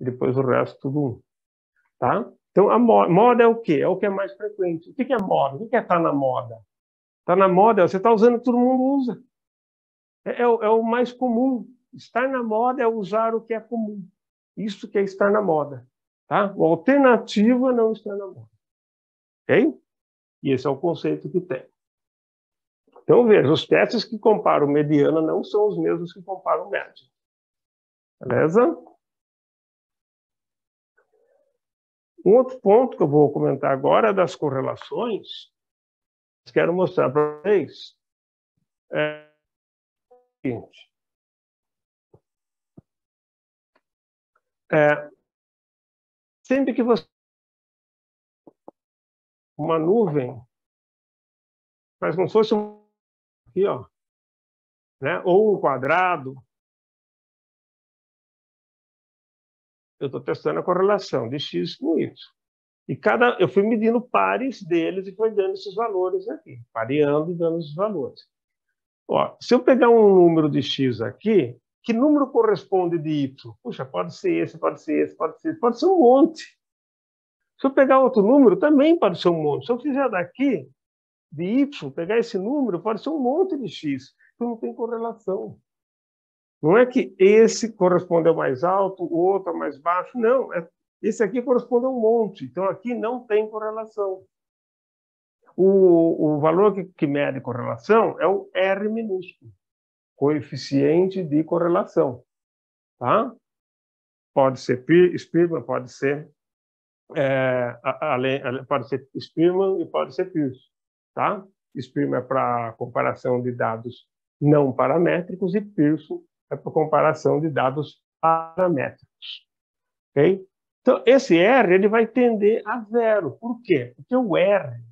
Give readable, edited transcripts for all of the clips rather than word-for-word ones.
e depois o resto tudo 1. Tá? Então, a moda é o quê? É o que é mais frequente. O que é moda? O que é estar na moda? Está na moda, você está usando o que todo mundo usa. É o mais comum. Estar na moda é usar o que é comum. Isso que é estar na moda. Tá? O alternativo é não estar na moda. Ok? E esse é o conceito que tem. Então, veja, os testes que comparam mediana não são os mesmos que comparam média. Beleza? Um outro ponto que eu vou comentar agora é das correlações. Quero mostrar para vocês é o seguinte. Sempre que você uma nuvem, mas como se fosse aqui, ó, né? Ou um quadrado, eu estou testando a correlação de x com y. E eu fui medindo pares deles e foi dando esses valores aqui, pareando e dando esses valores. Ó, se eu pegar um número de x aqui, que número corresponde de y? Puxa, pode ser esse, pode ser esse, pode ser esse, pode ser um monte. Se eu pegar outro número, também pode ser um monte. Se eu fizer daqui, de y, pegar esse número, pode ser um monte de x. Então não tem correlação. Não é que esse corresponde ao mais alto, o outro ao mais baixo. Não, esse aqui corresponde a um monte. Então aqui não tem correlação. O valor que mede correlação é o R minúsculo, coeficiente de correlação. Tá? Pode ser Spearman, pode ser Spearman e pode ser Pearson. Tá? Spearman é para comparação de dados não paramétricos e Pearson é para comparação de dados paramétricos. Okay? Então, esse R ele vai tender a 0. Por quê? Porque o R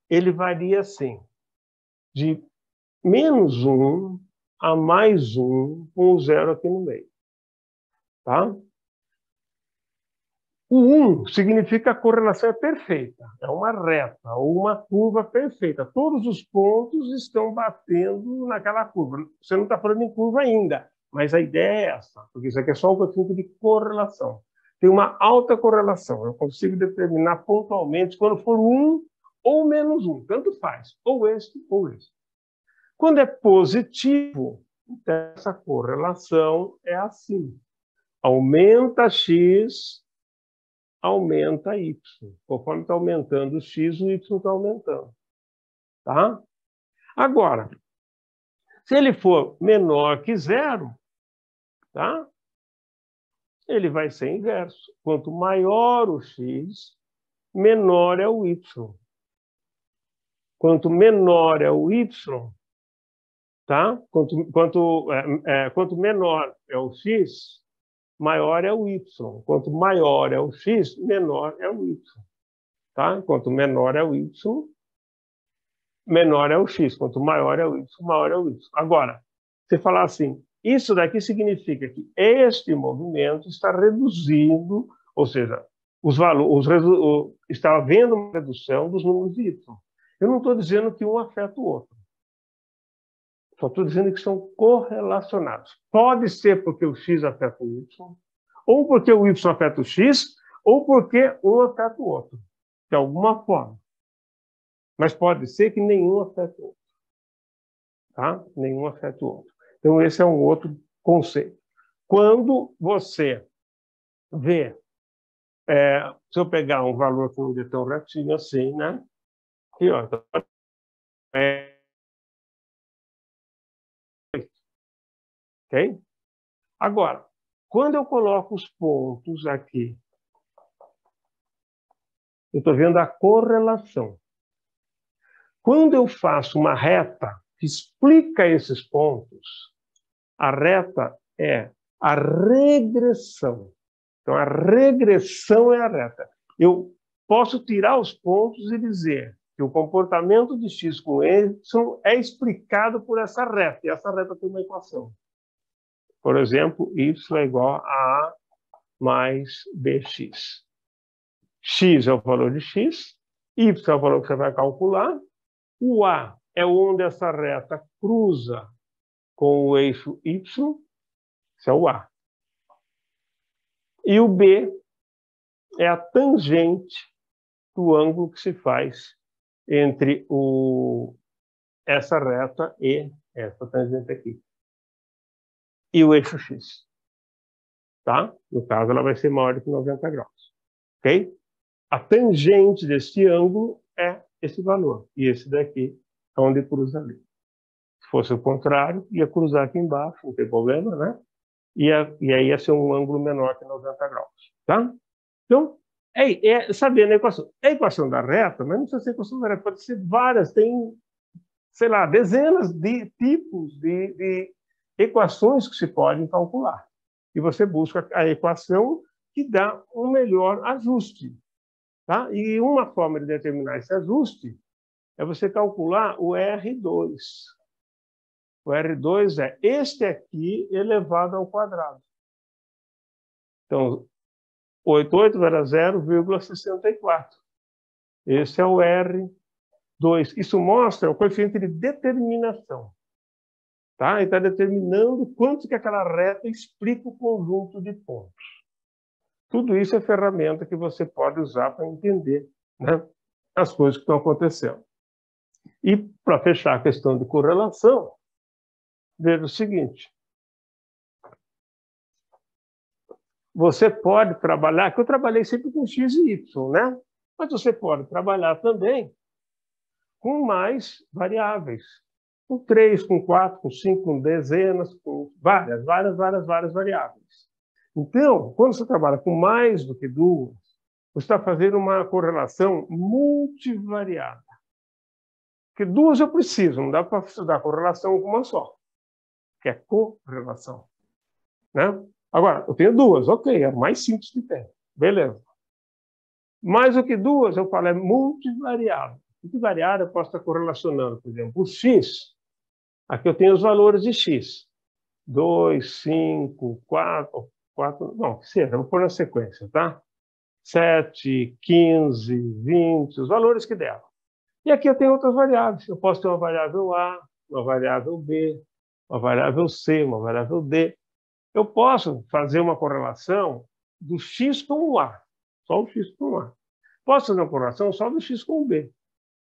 ele varia assim, de -1 a +1, com um 0 aqui no meio. Tá? O 1 significa que a correlação é perfeita, é uma reta ou uma curva perfeita. Todos os pontos estão batendo naquela curva. Você não está falando em curva ainda, mas a ideia é essa, porque isso aqui é só um conceito de correlação. Tem uma alta correlação, eu consigo determinar pontualmente quando for 1 ou -1, tanto faz, ou este ou este. Quando é positivo, então essa correlação é assim. Aumenta x, aumenta y. Conforme está aumentando o x, o y está aumentando. Tá? Agora, se ele for menor que 0, tá? Ele vai ser inverso. Quanto maior o x, menor é o y. Quanto menor é o y, tá? Quanto menor é o x, maior é o y. Quanto maior é o x, menor é o y. Tá? Quanto menor é o y, menor é o x. Quanto maior é o y, maior é o y. Agora, você falar assim, isso daqui significa que este movimento está reduzindo, ou seja, está havendo uma redução dos números de y. Eu não estou dizendo que um afeta o outro. Só estou dizendo que são correlacionados. Pode ser porque o x afeta o y, ou porque o y afeta o x, ou porque um afeta o outro, de alguma forma. Mas pode ser que nenhum afeta o outro. Tá? Nenhum afeta o outro. Então, esse é um outro conceito. Quando você vê, se eu pegar um valor que não é tão retinho assim, né? Aqui, ó, ok? Agora, quando eu coloco os pontos aqui, eu estou vendo a correlação. Quando eu faço uma reta que explica esses pontos, a reta é a regressão. Então, a regressão é a reta. Eu posso tirar os pontos e dizer que o comportamento de x com y é explicado por essa reta. E essa reta tem uma equação. Por exemplo, y é igual a A mais bx. X é o valor de x, y é o valor que você vai calcular, o A é onde essa reta cruza com o eixo y, isso é o A. E o B é a tangente do ângulo que se faz entre essa reta e essa tangente aqui. E o eixo X. Tá? No caso, ela vai ser maior do que 90 graus. Ok? A tangente desse ângulo é esse valor. E esse daqui é onde cruza ali. Se fosse o contrário, ia cruzar aqui embaixo, não tem problema, né? E aí ia ser um ângulo menor que 90 graus. Tá? Então, sabendo a equação. É a equação da reta, mas não precisa ser a equação da reta, pode ser várias. Tem, sei lá, dezenas de tipos de equações que se podem calcular. E você busca a equação que dá um melhor ajuste. Tá? E uma forma de determinar esse ajuste é você calcular o R2. O R2 é este aqui elevado ao quadrado. Então, 88 era 0,64. Esse é o R2. Isso mostra o coeficiente de determinação. Tá? Ele está determinando quanto que aquela reta explica o conjunto de pontos. Tudo isso é ferramenta que você pode usar para entender, né, as coisas que estão acontecendo. E, para fechar a questão de correlação, veja o seguinte. Você pode trabalhar, que eu trabalhei sempre com X e Y, né? Mas você pode trabalhar também com mais variáveis. Com 3, com 4, com 5, com dezenas, com várias variáveis. Então, quando você trabalha com mais do que duas, você está fazendo uma correlação multivariada. Porque duas eu preciso, não dá para estudar correlação com uma só, que é correlação. Né? Agora, eu tenho duas, ok, é o mais simples que tem. Beleza. Mais do que duas, eu falo, é multivariada. Multivariada eu posso estar correlacionando, por exemplo, o X. Aqui eu tenho os valores de X. 2, 5, 4, não, que seja, vou pôr na sequência, tá? 7, 15, 20, os valores que deram. E aqui eu tenho outras variáveis. Eu posso ter uma variável A, uma variável B, uma variável C, uma variável D. Eu posso fazer uma correlação do X com o A, só o X com o A. Posso fazer uma correlação só do X com o B.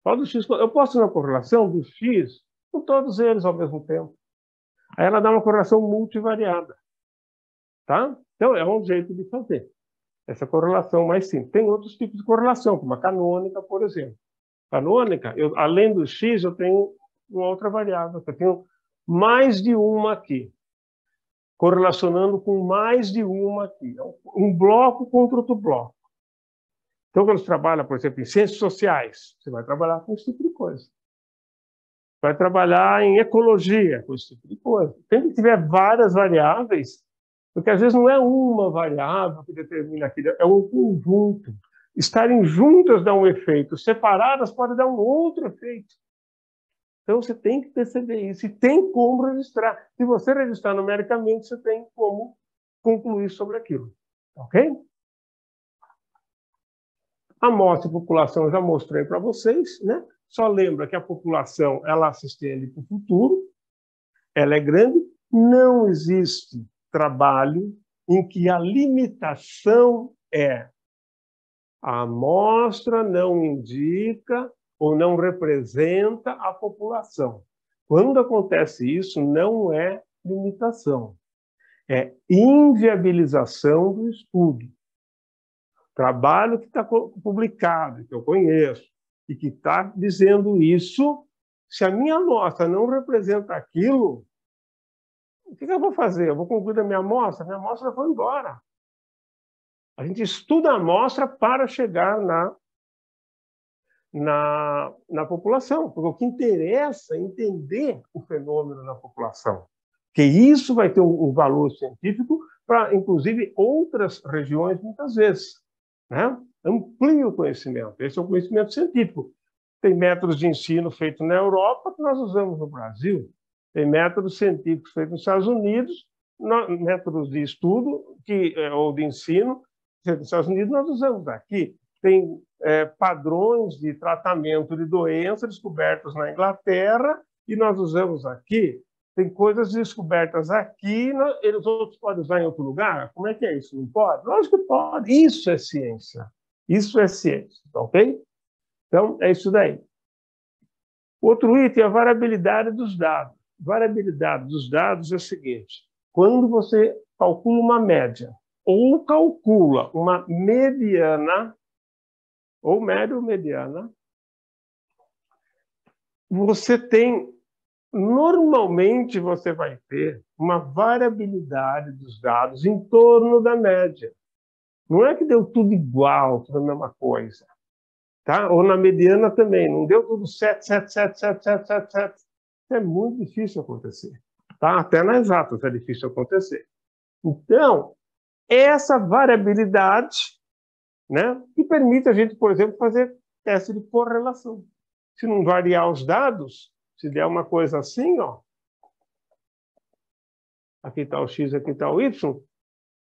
Só do X com... Eu posso fazer uma correlação do X com todos eles ao mesmo tempo. Aí ela dá uma correlação multivariada. Tá? Então, é um jeito de fazer essa correlação mais simples. Tem outros tipos de correlação, como a canônica, por exemplo. Canônica, além do X, eu tenho uma outra variável. Eu tenho mais de uma aqui, correlacionando com mais de uma aqui. Um bloco contra outro bloco. Então, quando você trabalha, por exemplo, em ciências sociais, você vai trabalhar com esse tipo de coisa. Vai trabalhar em ecologia, com esse tipo de coisa. Tem que tiver várias variáveis, porque às vezes não é uma variável que determina aquilo, é um conjunto. Estarem juntas dá um efeito, separadas pode dar um outro efeito. Então você tem que perceber isso, e tem como registrar. Se você registrar numericamente, você tem como concluir sobre aquilo. Ok? Amostra e população eu já mostrei para vocês, né? Só lembra que a população ela se estende para o futuro, ela é grande, não existe trabalho em que a limitação é a amostra não indica ou não representa a população. Quando acontece isso, não é limitação, é inviabilização do estudo. Trabalho que está publicado, que eu conheço, e que está dizendo isso, se a minha amostra não representa aquilo, o que eu vou fazer? Eu vou concluir a minha amostra foi embora. A gente estuda a amostra para chegar na população, porque o que interessa é entender o fenômeno na população, que isso vai ter um valor científico para, inclusive, outras regiões, muitas vezes. Né? Amplia o conhecimento. Esse é o conhecimento científico. Tem métodos de ensino feitos na Europa que nós usamos no Brasil. Tem métodos científicos feitos nos Estados Unidos, métodos de estudo ou de ensino feitos nos Estados Unidos nós usamos aqui. Tem padrões de tratamento de doença descobertos na Inglaterra e nós usamos aqui. Tem coisas descobertas aqui, os outros podem usar em outro lugar? Como é que é isso? Não pode? Lógico que pode. Isso é ciência. Isso é ciência, ok? Então, é isso daí. Outro item é a variabilidade dos dados. Variabilidade dos dados é o seguinte: quando você calcula uma média ou calcula uma mediana, ou média ou mediana, você tem, normalmente você vai ter uma variabilidade dos dados em torno da média. Não é que deu tudo igual, tudo a mesma coisa. Tá? Ou na mediana também, não deu tudo 7, 7, 7, 7, 7, 7, 7. Isso é muito difícil acontecer. Tá? Até na exatas é difícil acontecer. Então, essa variabilidade, né, que permite a gente, por exemplo, fazer teste de correlação. Se não variar os dados, se der uma coisa assim, ó, aqui está o x, aqui está o y,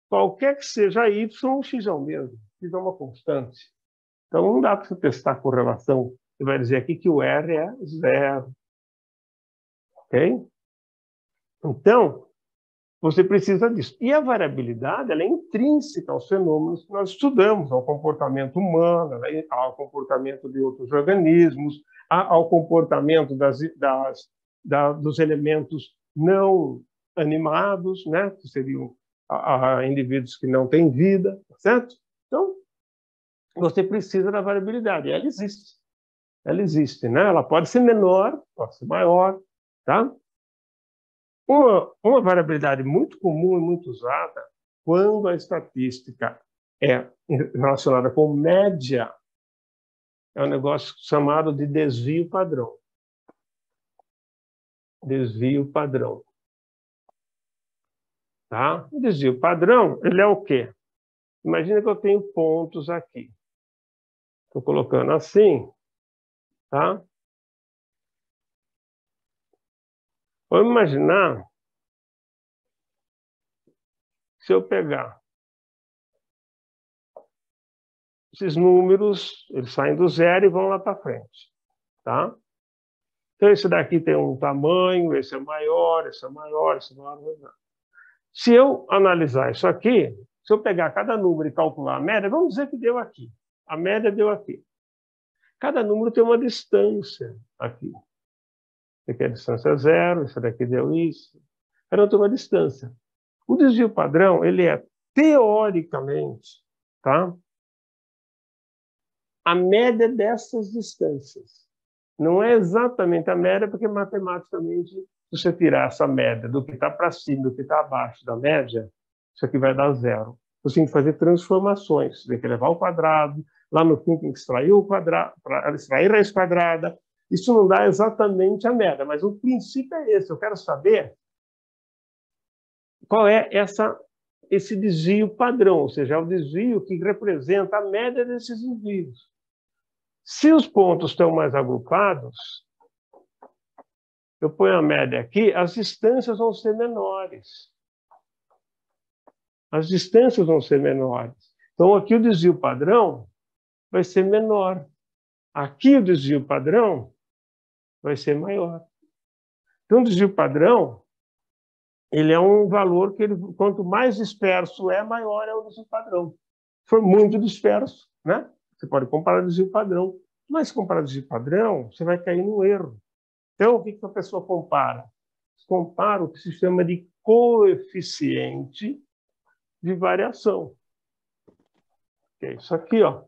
qualquer que seja y, o x é o mesmo. X é uma constante. Então, não dá para você testar a correlação. Você vai dizer aqui que o R é 0. Ok? Então, você precisa disso. E a variabilidade ela é intrínseca aos fenômenos que nós estudamos, ao comportamento humano, ao comportamento de outros organismos, ao comportamento dos elementos não animados, né? Que seriam indivíduos que não têm vida, certo? Então, você precisa da variabilidade. Ela existe. Ela existe, né? Ela pode ser menor, pode ser maior, tá? Uma variabilidade muito comum e muito usada, quando a estatística é relacionada com média, é um negócio chamado de desvio padrão. Desvio padrão. Tá? O desvio padrão, ele é o quê? Imagina que eu tenho pontos aqui. Estou colocando assim, tá? Vamos imaginar se eu pegar esses números, eles saem do zero e vão lá para frente, tá? Então, esse daqui tem um tamanho, esse é maior, esse é maior, esse é maior. Se eu analisar isso aqui, se eu pegar cada número e calcular a média, vamos dizer que deu aqui. A média deu aqui. Cada número tem uma distância aqui. Esse aqui a distância é 0, esse daqui deu isso. Cada um tem uma distância. O desvio padrão, ele é, teoricamente, tá? A média dessas distâncias. Não é exatamente a média, porque matematicamente, se você tirar essa média do que está para cima, do que está abaixo da média, isso aqui vai dar 0. Você tem que fazer transformações. Você tem que levar ao quadrado, lá no fim tem que extrair o quadrado, para extrair a raiz quadrada. Isso não dá exatamente a média, mas o princípio é esse. Eu quero saber qual é esse desvio padrão, ou seja, é o desvio que representa a média desses desvios. Se os pontos estão mais agrupados, eu ponho a média aqui, as distâncias vão ser menores. As distâncias vão ser menores. Então, aqui o desvio padrão vai ser menor. Aqui o desvio padrão vai ser maior. Então, o desvio padrão, ele é um valor que, quanto mais disperso é, maior é o desvio padrão. Se for muito disperso, né? Você pode comparar o desvio padrão. Mas comparar o desvio padrão, você vai cair no erro. Então, o que a pessoa compara? Compara o que se chama de coeficiente de variação. Que é isso aqui, ó.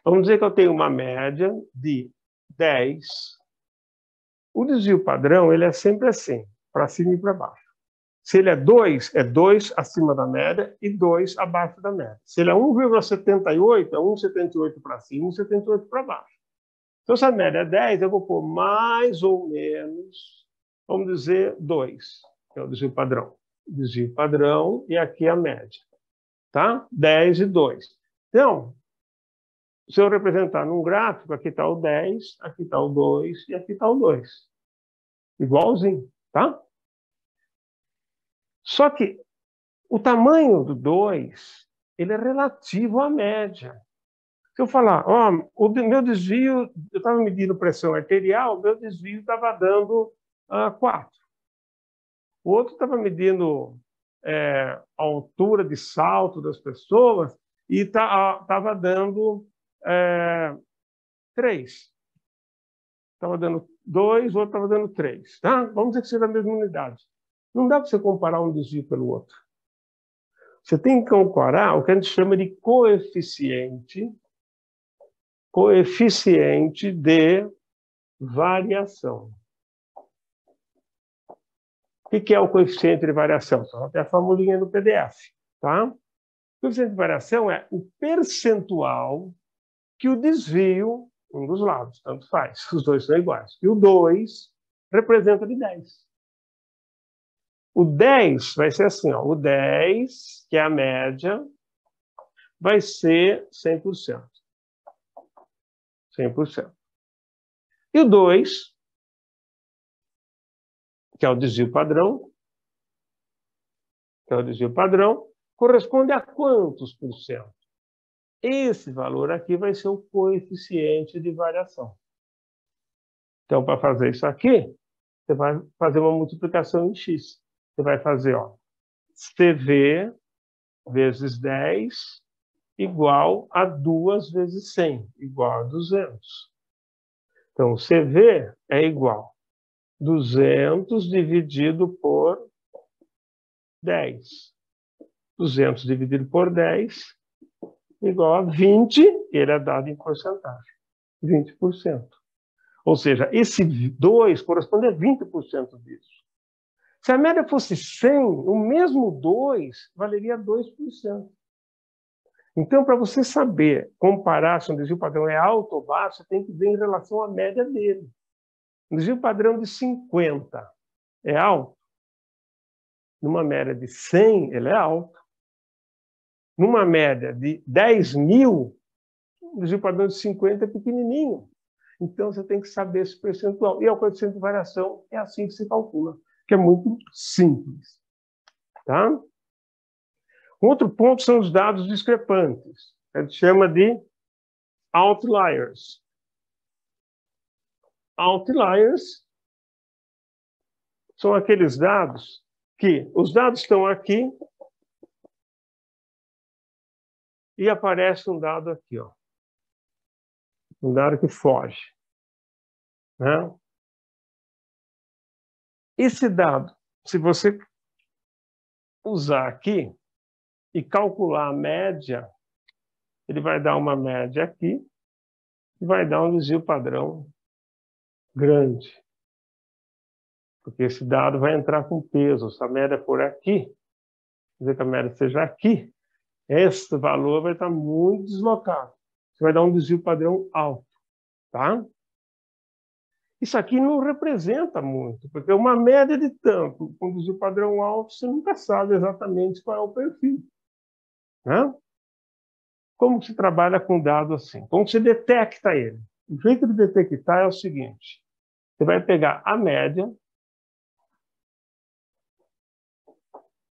Vamos dizer que eu tenho uma média de 10. O desvio padrão, ele é sempre assim, para cima e para baixo. Se ele é 2 acima da média e 2 abaixo da média. Se ele é 1,78, é 1,78 para cima e 1,78 para baixo. Então, se a média é 10, eu vou pôr mais ou menos, vamos dizer, 2, que é o desvio padrão. Desvio padrão e aqui a média. Tá? 10 e 2. Então, se eu representar num gráfico, aqui está o 10, aqui está o 2 e aqui está o 2. Igualzinho, tá? Só que o tamanho do 2, ele é relativo à média. Se eu falar, ó, o meu desvio, eu estava medindo pressão arterial, o meu desvio estava dando 4. O outro estava medindo a altura de salto das pessoas e estava dando 3. Estava dando 2, o outro estava dando 3. Tá? Vamos dizer que seja a mesma unidade. Não dá para você comparar um desvio pelo outro. Você tem que comparar o que a gente chama de coeficiente de variação. O que é o coeficiente de variação? Só tem a formulinha no PDF. Tá? O coeficiente de variação é o percentual que o desvio, um dos lados, tanto faz, os dois são iguais. E o 2 representa de 10. O 10 vai ser assim, ó, o 10, que é a média, vai ser 100%. 100%. E o 2, que é o desvio padrão, corresponde a quantos por cento? Esse valor aqui vai ser o coeficiente de variação. Então, para fazer isso aqui, você vai fazer uma multiplicação em x. Você vai fazer, ó, CV vezes 10 igual a 2 vezes 100, igual a 200. Então, CV é igual a 200 dividido por 10. 200 dividido por 10 igual a 20, ele é dado em porcentagem, 20%. Ou seja, esse 2 corresponde a 20% disso. Se a média fosse 100, o mesmo 2 valeria 2%. Então, para você saber comparar se um desvio padrão é alto ou baixo, você tem que ver em relação à média dele. Um desvio padrão de 50 é alto. Numa média de 100, ele é alto. Numa média de 10 mil, o desvio padrão de 50 é pequenininho. Então, você tem que saber esse percentual. E o coeficiente de variação é assim que se calcula, que é muito simples. Tá? Outro ponto são os dados discrepantes. A gente chama de outliers. Outliers são aqueles dados que os dados estão aqui e aparece um dado aqui, ó. Um dado que foge. Né? Esse dado, se você usar aqui e calcular a média, ele vai dar uma média aqui e vai dar um desvio padrão grande. Porque esse dado vai entrar com peso. Se a média for aqui, quer dizer que a média seja aqui, esse valor vai estar muito deslocado. Você vai dar um desvio padrão alto. Tá? Isso aqui não representa muito, porque uma média de tanto, com desvio padrão alto, você nunca sabe exatamente qual é o perfil. Né? Como se trabalha com dado assim? Como se detecta ele? O jeito de detectar é o seguinte. Você vai pegar a média,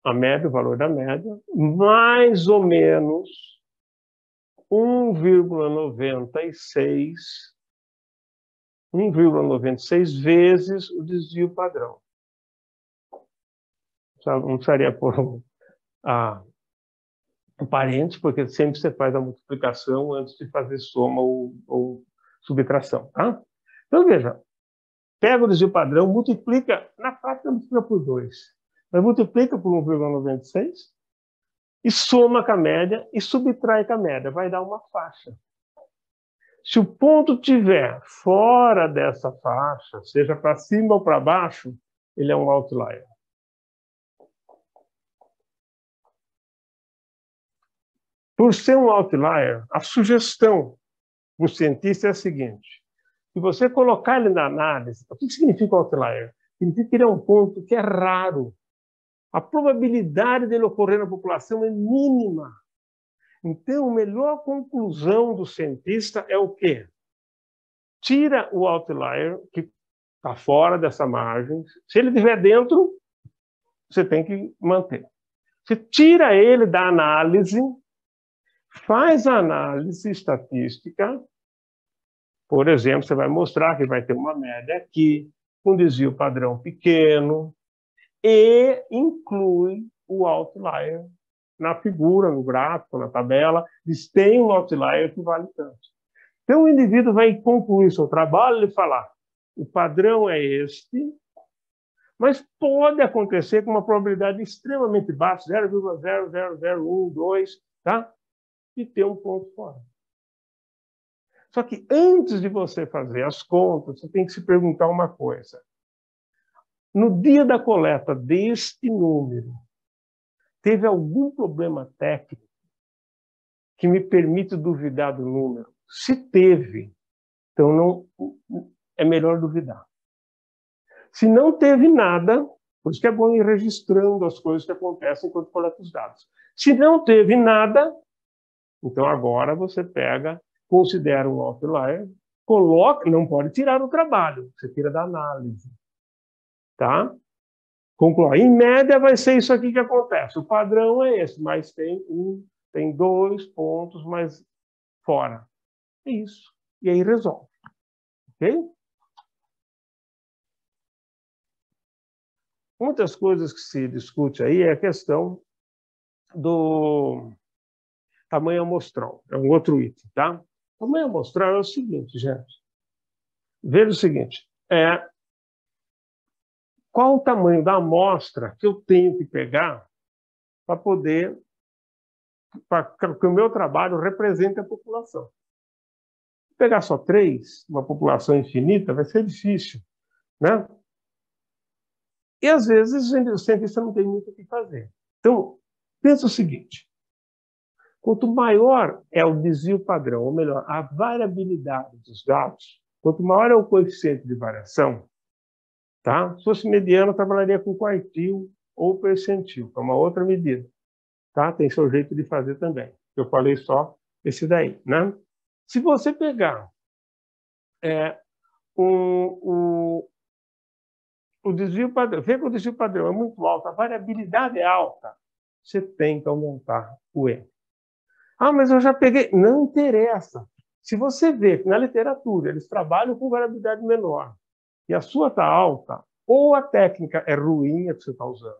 o valor da média, mais ou menos 1,96 vezes o desvio padrão. Não precisaria pôr um parênteses, porque sempre você faz a multiplicação antes de fazer soma ou subtração. Tá? Então, veja, pega o desvio padrão, multiplica, na prática multiplica por 2, mas multiplica por 1,96 e soma com a média e subtrai com a média, vai dar uma faixa. Se o ponto estiver fora dessa faixa, seja para cima ou para baixo, ele é um outlier. Por ser um outlier, a sugestão para o cientista é a seguinte: se você colocar ele na análise, o que significa outlier? Significa que ele é um ponto que é raro. A probabilidade dele ocorrer na população é mínima. Então, a melhor conclusão do cientista é o quê? Tira o outlier, que está fora dessa margem. Se ele estiver dentro, você tem que manter. Você tira ele da análise, faz a análise estatística. Por exemplo, você vai mostrar que vai ter uma média aqui, com desvio padrão pequeno e inclui o outlier na figura, no gráfico, na tabela, diz tem um outlier que vale tanto. Então, o indivíduo vai concluir seu trabalho e falar, o padrão é este, mas pode acontecer com uma probabilidade extremamente baixa, 0,00012, tá? E ter um ponto fora. Só que antes de você fazer as contas, você tem que se perguntar uma coisa. No dia da coleta deste número, teve algum problema técnico que me permite duvidar do número? Se teve, então não é melhor duvidar. Se não teve nada, por isso que é bom ir registrando as coisas que acontecem enquanto coleta os dados. Se não teve nada, então agora você pega, considera um outlier, coloca, não pode tirar do trabalho, você tira da análise. Tá? Conclui. Em média vai ser isso aqui que acontece. O padrão é esse, mas tem 2 pontos mais fora. É isso. E aí resolve. Ok? Muitas coisas que se discute aí é a questão do tamanho amostral. É um outro item, tá? Tamanho amostral é o seguinte, gente. Veja o seguinte. Qual o tamanho da amostra que eu tenho que pegar para poder... para que o meu trabalho represente a população? Pegar só 3, uma população infinita, vai ser difícil, né? E, às vezes, o cientista não tem muito o que fazer. Então, pensa o seguinte. Quanto maior é o desvio padrão, ou melhor, a variabilidade dos dados, quanto maior é o coeficiente de variação, tá? Se fosse mediano, eu trabalharia com quartil ou percentil, que é uma outra medida. Tá? Tem seu jeito de fazer também. Eu falei só esse daí, né? Se você pegar o desvio padrão, vê que o desvio padrão é muito alto, a variabilidade é alta, você tem que aumentar o N. Ah, mas eu já peguei. Não interessa. Se você vê que na literatura eles trabalham com variabilidade menor e a sua está alta, ou a técnica é ruim, a que você está usando,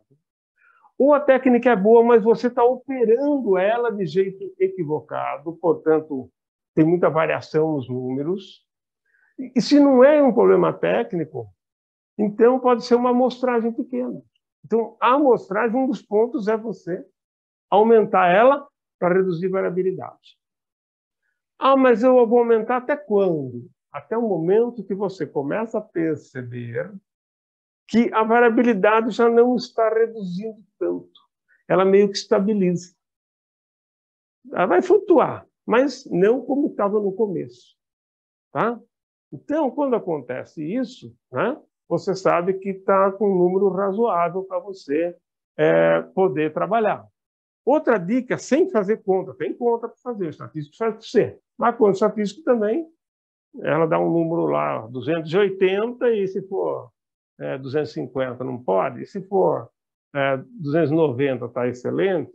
ou a técnica é boa, mas você está operando ela de jeito equivocado, portanto, tem muita variação nos números. E se não é um problema técnico, então pode ser uma amostragem pequena. Então, a amostragem, um dos pontos é você aumentar ela para reduzir variabilidade. Ah, mas eu vou aumentar até quando? Até o momento que você começa a perceber que a variabilidade já não está reduzindo tanto. Ela meio que estabiliza. Ela vai flutuar, mas não como estava no começo. Tá? Então, quando acontece isso, né, você sabe que está com um número razoável para você poder trabalhar. Outra dica, sem fazer conta, tem conta para fazer, o estatístico faz para você. Mas a conta estatística também, ela dá um número lá, 280, e se for 250 não pode, e se for 290 está excelente.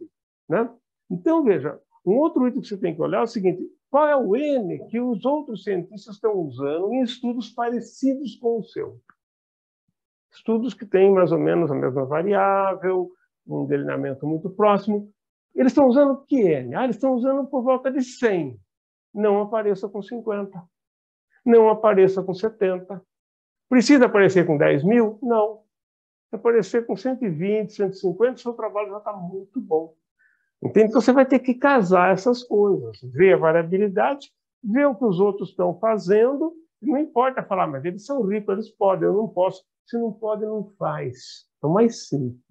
Né? Então, veja, um outro item que você tem que olhar é o seguinte, qual é o N que os outros cientistas estão usando em estudos parecidos com o seu? Estudos que têm mais ou menos a mesma variável, um delineamento muito próximo. Eles estão usando que N? Eles estão usando por volta de 100. Não apareça com 50. Não apareça com 70. Precisa aparecer com 10 mil? Não. Se aparecer com 120, 150, seu trabalho já está muito bom. Entende? Então, você vai ter que casar essas coisas. Ver a variabilidade, ver o que os outros estão fazendo. Não importa falar, mas eles são ricos, eles podem, eu não posso. Se não pode, não faz. É mais simples.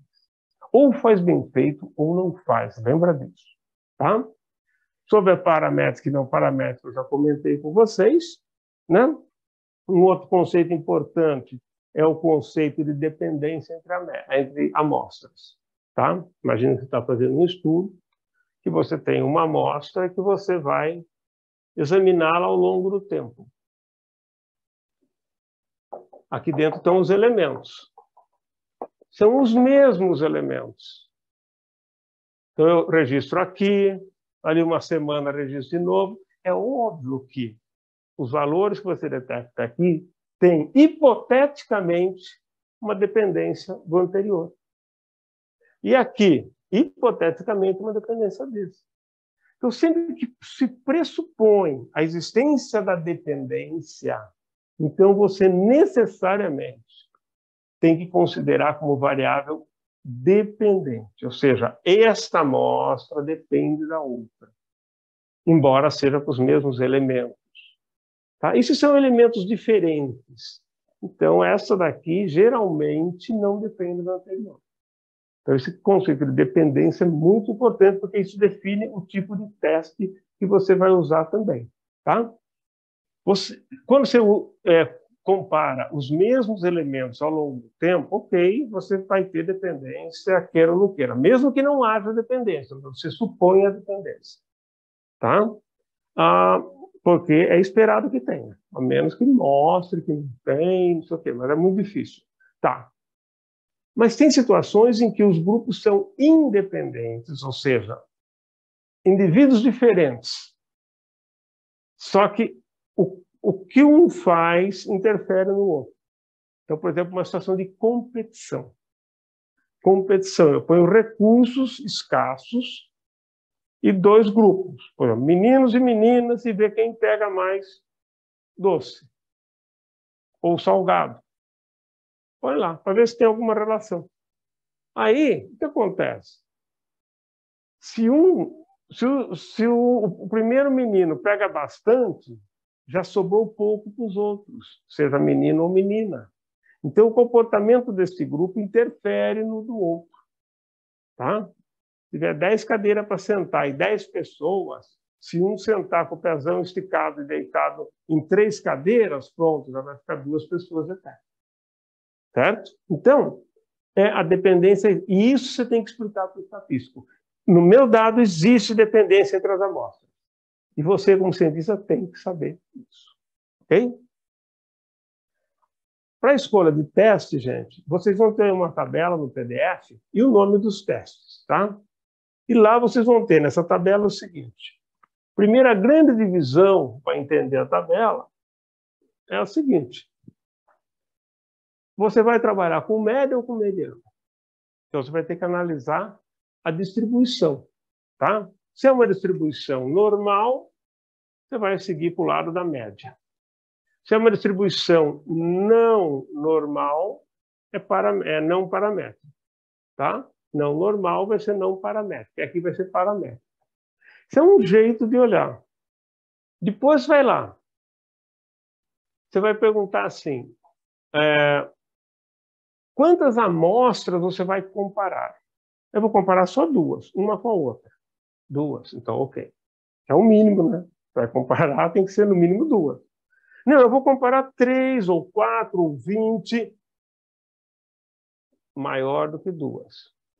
Ou faz bem feito, ou não faz. Lembra disso. Tá? Sobre a paramétrica e não paramétrica, eu já comentei com vocês. Né? Um outro conceito importante é o conceito de dependência entre amostras. Tá? Imagina que você está fazendo um estudo, que você tem uma amostra e que você vai examiná-la ao longo do tempo. Aqui dentro estão os elementos. São os mesmos elementos. Então, eu registro aqui, ali uma semana registro de novo. É óbvio que os valores que você detecta aqui tem, hipoteticamente, uma dependência do anterior. E aqui, hipoteticamente, uma dependência desse. Então, sempre que se pressupõe a existência da dependência, então você necessariamente tem que considerar como variável dependente, ou seja, esta amostra depende da outra, embora seja com os mesmos elementos. Tá? Isso são elementos diferentes. Então, essa daqui geralmente não depende da anterior. Então, esse conceito de dependência é muito importante, porque isso define o tipo de teste que você vai usar também. Tá? Quando você compara os mesmos elementos ao longo do tempo, ok, você vai ter dependência, queira ou não queira, mesmo que não haja dependência, você supõe a dependência. Tá? Porque é esperado que tenha, a menos que mostre que não tem, não sei o quê, mas é muito difícil. Tá. Mas tem situações em que os grupos são independentes, ou seja, indivíduos diferentes. Só que o que um faz interfere no outro. Então, por exemplo, uma situação de competição. Competição, eu ponho recursos escassos e dois grupos, por exemplo, meninos e meninas, e ver quem pega mais doce ou salgado. Olha lá, para ver se tem alguma relação. Aí, o que acontece? Se o primeiro menino pega bastante, já sobrou pouco para os outros, seja menino ou menina. Então, o comportamento desse grupo interfere no do outro. Tá? Se tiver 10 cadeiras para sentar e 10 pessoas, se um sentar com o pezão esticado e deitado em 3 cadeiras, pronto, já vai ficar 2 pessoas até. Certo? Então, a dependência, e isso você tem que explicar para o estatístico. No meu dado, existe dependência entre as amostras. E você, como cientista, tem que saber isso. Ok? Para a escolha de teste, gente, vocês vão ter uma tabela no PDF e o nome dos testes, tá? E lá vocês vão ter, nessa tabela, o seguinte. Primeira grande divisão para entender a tabela é o seguinte. Você vai trabalhar com média ou com mediano? Então, você vai ter que analisar a distribuição, tá? Se é uma distribuição normal, você vai seguir para o lado da média. Se é uma distribuição não normal, é não paramétrica, tá? Não normal vai ser não paramétrica, aqui vai ser paramétrica. Isso é um jeito de olhar. Depois vai lá. Você vai perguntar assim, quantas amostras você vai comparar? Eu vou comparar só 2, uma com a outra. 2, então ok. É o mínimo, né? Vai comparar, tem que ser no mínimo 2. Não, eu vou comparar 3, ou 4, ou 20. Maior do que 2.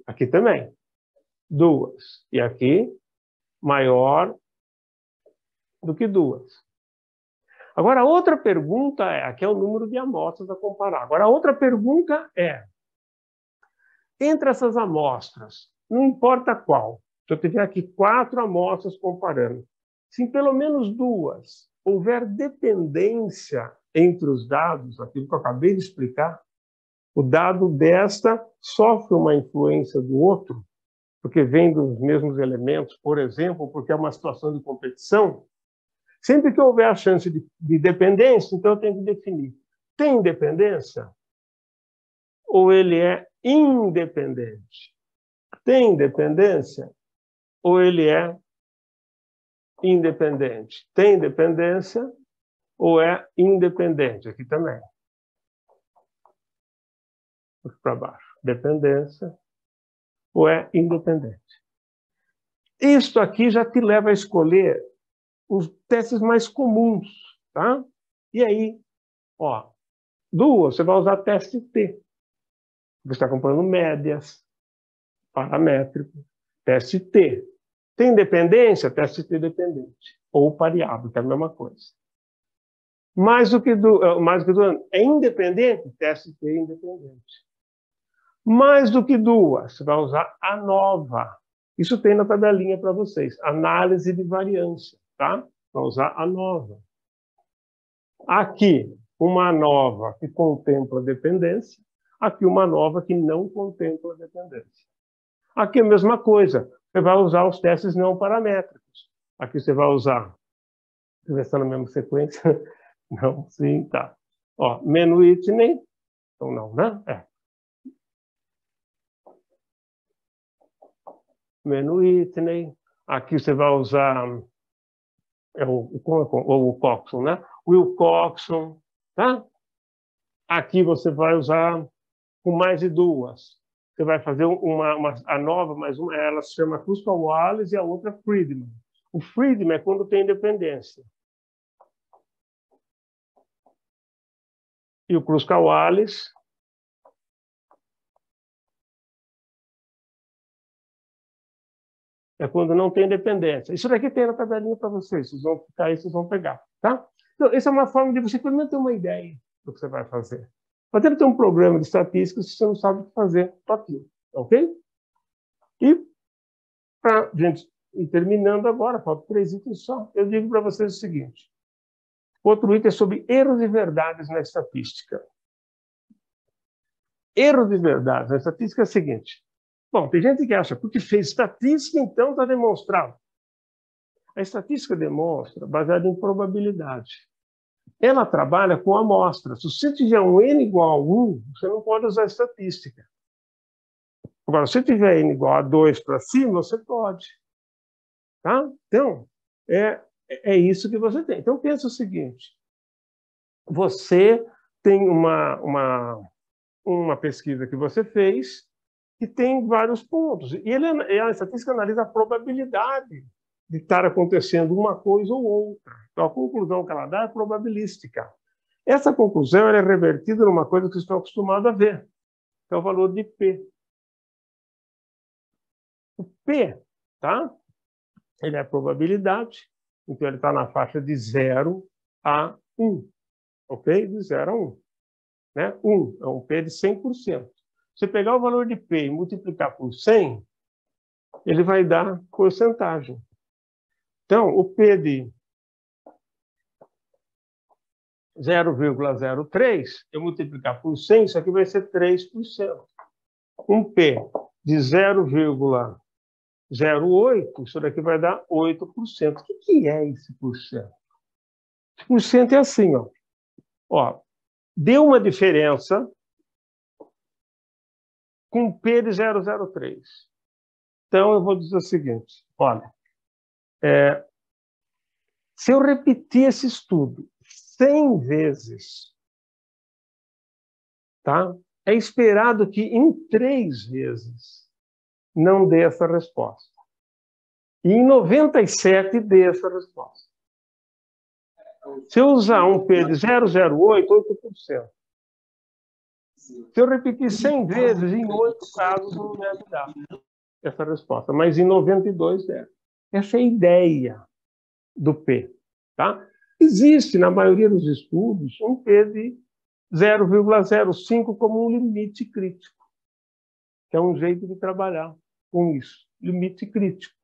Aqui também. 2. E aqui, maior do que 2. Agora, a outra pergunta aqui é o número de amostras a comparar. Agora, a outra pergunta é, entre essas amostras, não importa qual, se eu tiver aqui 4 amostras comparando, se em pelo menos 2 houver dependência entre os dados, aquilo que eu acabei de explicar, o dado desta sofre uma influência do outro, porque vem dos mesmos elementos, por exemplo, porque é uma situação de competição, sempre que houver a chance de dependência, então eu tenho que definir. Tem dependência? Ou ele é independente? Tem dependência? Ou ele é independente? Tem dependência? Ou é independente? Aqui também. Aqui para baixo. Dependência ou é independente? Isto aqui já te leva a escolher os testes mais comuns, tá? E aí, ó, 2, você vai usar teste T. Você está comparando médias, paramétrico, teste T. Tem dependência? Teste T dependente. Ou pareável, que é a mesma coisa. Mais do que 2, é independente? Teste T independente. Mais do que 2, você vai usar a nova. Isso tem na tabelinha para vocês. Análise de variância, tá? Vai usar a nova. Aqui, uma nova que contempla dependência, aqui uma nova que não contempla dependência. Aqui a mesma coisa, você vai usar os testes não paramétricos. Aqui você vai usar, deixa eu ver se está na mesma sequência. Não, sim, tá. Ó, menu Whitney, então não, né? Menu Whitney, aqui você vai usar o Coxon, né? Will Coxon, tá? Aqui você vai usar com mais de duas. Você vai fazer a nova, mais uma, ela se chama Kruskal-Wallis e a outra Friedman. O Friedman é quando tem dependência. E o Kruskal-Wallis é quando não tem dependência. Isso daqui tem na tabelinha para vocês. Vocês vão ficar aí, vocês vão pegar, tá? Então, essa é uma forma de você pelo menos ter uma ideia do que você vai fazer. Pode ter um programa de estatística se você não sabe o que fazer, aqui, ok? E, para a gente ir terminando agora, faltam 3 itens só, eu digo para vocês o seguinte. Outro item é sobre erros e verdades na estatística. Erro de verdade na estatística é o seguinte. Bom, tem gente que acha, porque fez estatística, então está demonstrado. A estatística demonstra baseada em probabilidade. Ela trabalha com amostra. Se você tiver um n igual a 1, você não pode usar estatística. Agora, se tiver n igual a 2 para cima, você pode. Tá? Então, é isso que você tem. Então, pensa o seguinte. Você tem uma pesquisa que você fez que tem vários pontos. E a estatística analisa a probabilidade de estar acontecendo uma coisa ou outra. Então, a conclusão que ela dá é probabilística. Essa conclusão é revertida numa coisa que vocês estão acostumados a ver, que é o valor de P. O P, tá? Ele é a probabilidade, então ele está na faixa de 0 a 1. Ok? De 0 a 1. Né? 1 é um P de 100%. Se você pegar o valor de P e multiplicar por 100, ele vai dar porcentagem. Então, o P de 0,03, eu multiplicar por 100, isso aqui vai ser 3%. Um P de 0,08, isso daqui vai dar 8%. O que é esse por cento? Esse por cento é assim, ó. Deu uma diferença com P de 0,03. Então, eu vou dizer o seguinte, olha, se eu repetir esse estudo 100 vezes, tá? É esperado que em 3 vezes não dê essa resposta. E em 97 dê essa resposta. Se eu usar um P de 0,08, 8%. Se eu repetir 100 vezes, em 8 casos não deve dar essa resposta, mas em 92 deve. Essa é a ideia do P. Tá? Existe, na maioria dos estudos, um P de 0,05 como um limite crítico, que é um jeito de trabalhar com isso, limite crítico.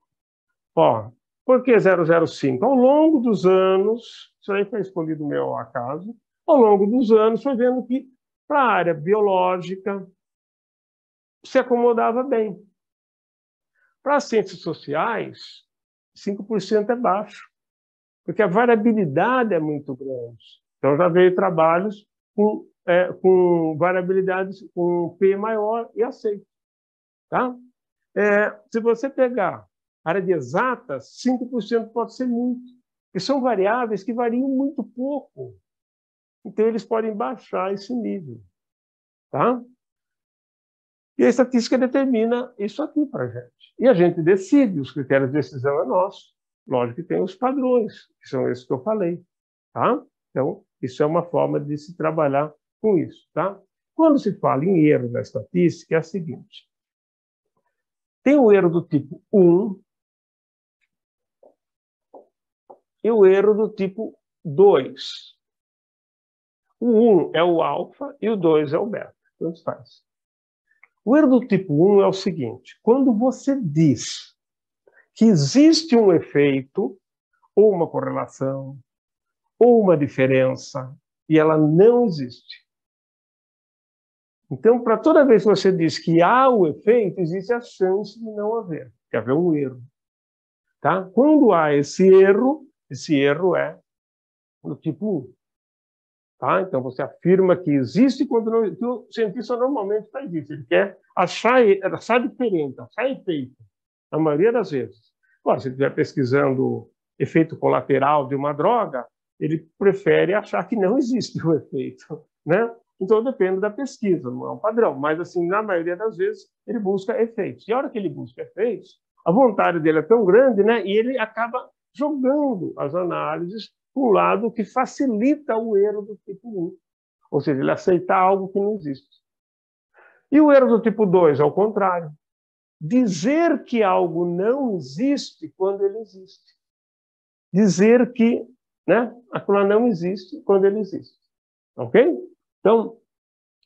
Ó, por que 0,05? Ao longo dos anos, isso aí foi escolhido meu ao acaso, ao longo dos anos foi vendo que para a área biológica se acomodava bem. Para as ciências sociais, 5% é baixo, porque a variabilidade é muito grande. Então, já veio trabalhos com variabilidades com P maior e aceito. Tá? Se você pegar área de exatas, 5% pode ser muito, porque são variáveis que variam muito pouco. Então, eles podem baixar esse nível. Tá? E a estatística determina isso aqui para a gente. E a gente decide, os critérios de decisão é nosso. Lógico que tem os padrões, que são esses que eu falei. Tá? Então, isso é uma forma de se trabalhar com isso. Tá? Quando se fala em erro na estatística, é a seguinte. Tem o erro do tipo 1 e o erro do tipo 2. O 1 é o alfa e o 2 é o beta. Tanto faz. O erro do tipo 1 é o seguinte. Quando você diz que existe um efeito, ou uma correlação, ou uma diferença, e ela não existe. Então, para toda vez que você diz que há o efeito, existe a chance de não haver, de haver um erro. Tá? Quando há esse erro é do tipo 1. Tá? Então, você afirma que existe quando não existe. O cientista normalmente faz isso. Ele quer achar diferente, achar efeito, na maioria das vezes. Agora, se ele estiver pesquisando efeito colateral de uma droga, ele prefere achar que não existe o efeito, né? Então, depende da pesquisa, não é um padrão. Mas, assim, na maioria das vezes, ele busca efeitos. E a hora que ele busca efeitos, a vontade dele é tão grande, né? E ele acaba jogando as análises para um lado que facilita o erro do tipo 1. Ou seja, ele aceitar algo que não existe. E o erro do tipo 2, ao contrário. Dizer que algo não existe quando ele existe. Dizer que, né, aquilo não existe quando ele existe. Ok? Então,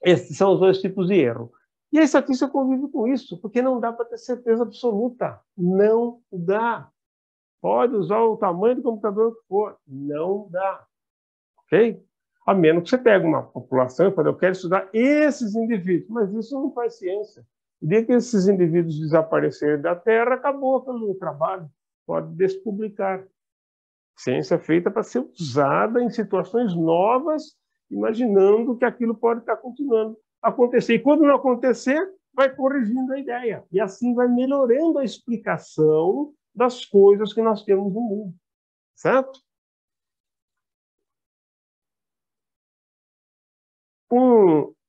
esses são os dois tipos de erro. E a estatística convive com isso, porque não dá para ter certeza absoluta. Não dá. Pode usar o tamanho do computador que for. Não dá. Ok? A menos que você pegue uma população e fale, eu quero estudar esses indivíduos. Mas isso não faz ciência. O dia que esses indivíduos desaparecerem da Terra, acabou o trabalho. Pode despublicar. Ciência é feita para ser usada em situações novas, imaginando que aquilo pode estar continuando a acontecer. E quando não acontecer, vai corrigindo a ideia. E assim vai melhorando a explicação das coisas que nós temos no mundo. Certo?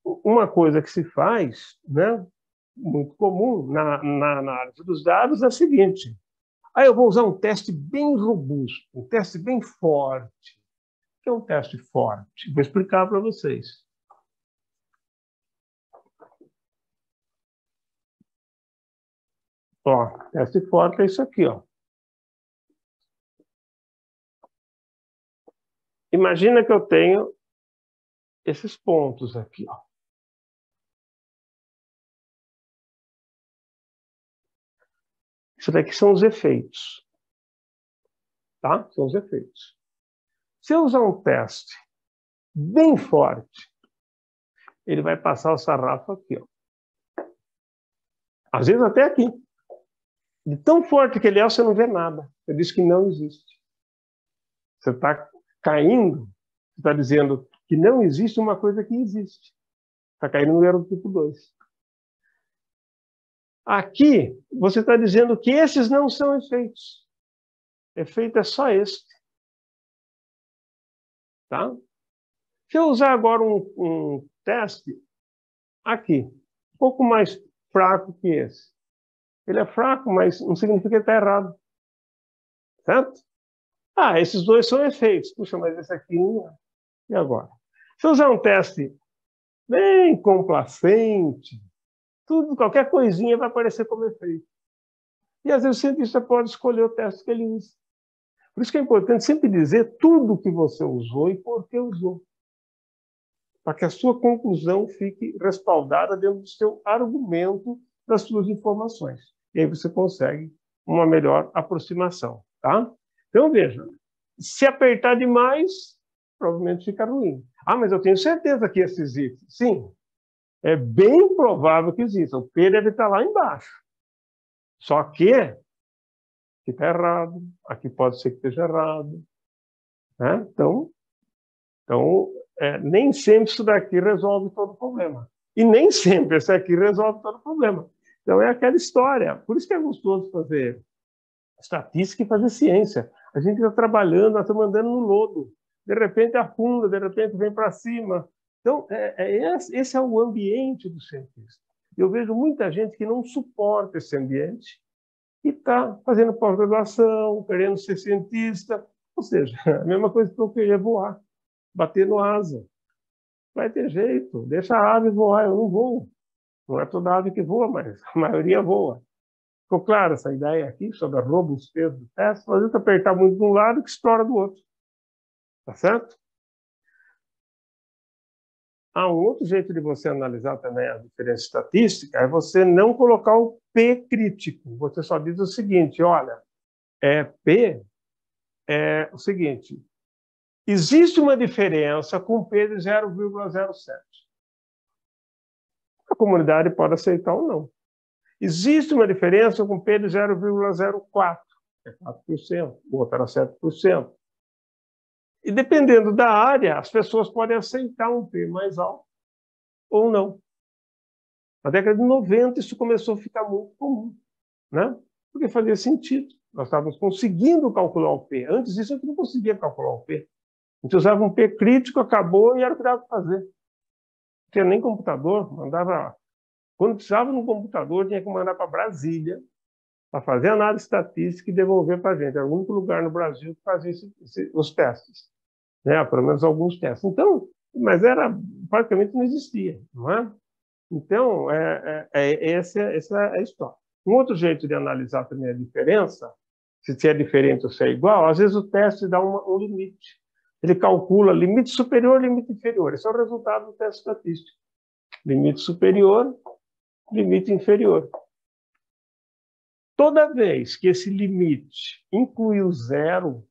Uma coisa que se faz, né, muito comum na análise dos dados é a seguinte. Aí eu vou usar um teste bem robusto, um teste bem forte. O que é um teste forte? Vou explicar para vocês. Ó, teste forte é isso aqui, ó. Imagina que eu tenho esses pontos aqui, ó. Isso daqui são os efeitos. Tá? São os efeitos. Se eu usar um teste bem forte, ele vai passar o sarrafo aqui, ó. Às vezes até aqui. De tão forte que ele é, você não vê nada. Você diz que não existe. Você está caindo, você está dizendo que não existe uma coisa que existe. Está caindo no erro do tipo 2. Aqui, você está dizendo que esses não são efeitos. Efeito é só este. Tá? Se eu usar agora um teste aqui, um pouco mais fraco que esse. Ele é fraco, mas não significa que ele está errado. Certo? Ah, esses dois são efeitos. Puxa, mas esse aqui não é. E agora? Se eu usar um teste bem complacente, tudo, qualquer coisinha vai aparecer como efeito. E às vezes o cientista pode escolher o teste que ele usa. Por isso que é importante sempre dizer tudo que você usou e por que usou. Para que a sua conclusão fique respaldada dentro do seu argumento, das suas informações. E aí você consegue uma melhor aproximação. Tá? Então, veja, se apertar demais, provavelmente fica ruim. Ah, mas eu tenho certeza que esse existe. Sim, é bem provável que exista. O P deve estar lá embaixo. Só que está errado, aqui pode ser que esteja errado. Né? Então nem sempre isso daqui resolve todo o problema. E nem sempre esse aqui resolve todo o problema. Então é aquela história. Por isso que é gostoso fazer estatística e fazer ciência. A gente está trabalhando, nós estamos andando no lodo. De repente afunda, de repente vem para cima. Então, esse é o ambiente do cientista. Eu vejo muita gente que não suporta esse ambiente e está fazendo pós-graduação, querendo ser cientista. Ou seja, a mesma coisa que eu queria voar, bater no asa. Vai ter jeito, deixa a ave voar, eu não vou. Não é toda ave que voa, mas a maioria voa. Ficou claro essa ideia aqui sobre a robustez do teste? Não adianta apertar muito de um lado que estoura do outro. Tá certo? Um outro jeito de você analisar também a diferença estatística é você não colocar o P crítico. Você só diz o seguinte, olha, P é o seguinte, Existe uma diferença com P de 0,07. A comunidade pode aceitar ou não. Existe uma diferença com P de 0,04. É 4%, o outro era 7%. E dependendo da área, as pessoas podem aceitar um P mais alto ou não. Na década de 90, isso começou a ficar muito comum, né? Porque fazia sentido. Nós estávamos conseguindo calcular o P. Antes disso, a gente não conseguia calcular o P. A gente usava um P crítico, acabou e era o que dava para fazer. Não tinha nem computador, mandava. Quando precisava de um computador, tinha que mandar para Brasília para fazer análise estatística e devolver para a gente. Era o único lugar no Brasil que fazia os testes, né? Pelo menos alguns testes. Então, mas era praticamente não existia, não é? Então, essa é a história. Um outro jeito de analisar também a diferença, se é diferente ou se é igual, às vezes o teste dá um limite. Ele calcula limite superior e limite inferior. Esse é o resultado do teste estatístico. Limite superior, limite inferior. Toda vez que esse limite inclui o zero,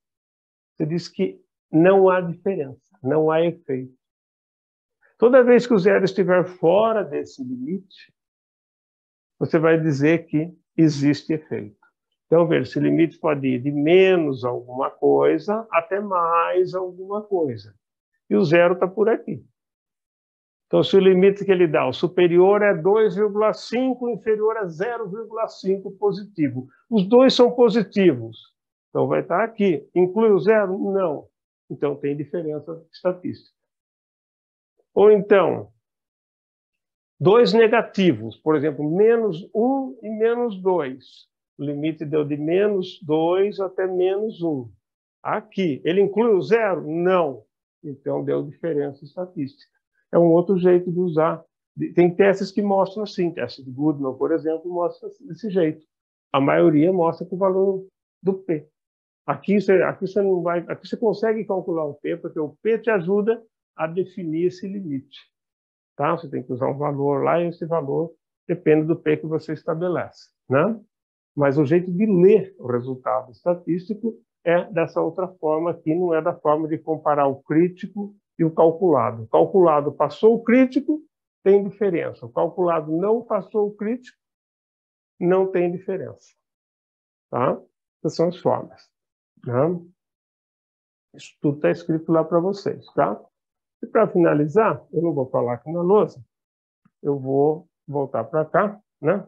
você diz que não há diferença, não há efeito. Toda vez que o zero estiver fora desse limite, você vai dizer que existe efeito. Então, veja, esse limite pode ir de menos alguma coisa até mais alguma coisa. E o zero está por aqui. Então, se o limite que ele dá, o superior é 2,5, o inferior é 0,5 positivo. Os dois são positivos. Então, vai estar aqui. Inclui o zero? Não. Então, tem diferença estatística. Ou então, dois negativos, por exemplo, menos 1 e menos 2. O limite deu de menos 2 até menos 1. Aqui, ele inclui o zero? Não. Então, deu diferença estatística. É um outro jeito de usar. Tem testes que mostram assim. Teste de Goodman, por exemplo, mostra desse jeito. A maioria mostra com o valor do P. Aqui você não vai, aqui você consegue calcular o P, porque o P te ajuda a definir esse limite. Tá? Você tem que usar um valor lá e esse valor depende do P que você estabelece, né? Mas o jeito de ler o resultado estatístico é dessa outra forma aqui, não é da forma de comparar o crítico e o calculado. O calculado passou o crítico, tem diferença. O calculado não passou o crítico, não tem diferença. Tá? Essas são as formas. Né? Isso tudo está escrito lá para vocês. Tá? E para finalizar, eu não vou falar aqui na lousa, eu vou voltar para cá, né?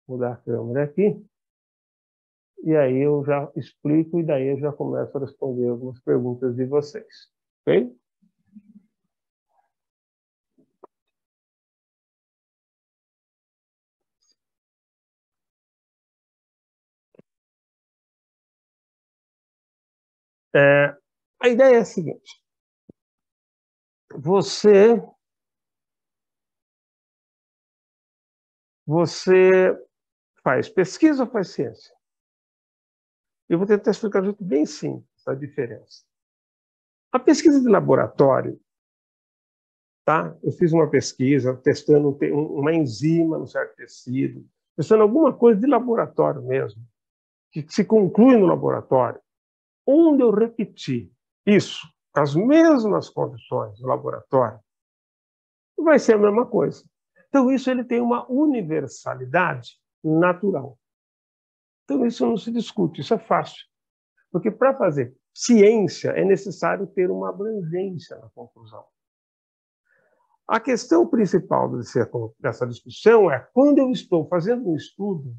Mudar a câmera aqui. E aí eu já explico e daí eu já começo a responder algumas perguntas de vocês. Ok? A ideia é a seguinte. Você faz pesquisa ou faz ciência? Eu vou tentar explicar de um jeito bem simples a diferença. A pesquisa de laboratório, tá? Eu fiz uma pesquisa testando uma enzima no certo tecido, testando alguma coisa de laboratório mesmo, que se conclui no laboratório. Onde eu repeti isso, as mesmas condições no laboratório, vai ser a mesma coisa. Então, isso ele tem uma universalidade natural. Então, isso não se discute, isso é fácil. Porque para fazer ciência é necessário ter uma abrangência na conclusão. A questão principal dessa discussão é quando eu estou fazendo um estudo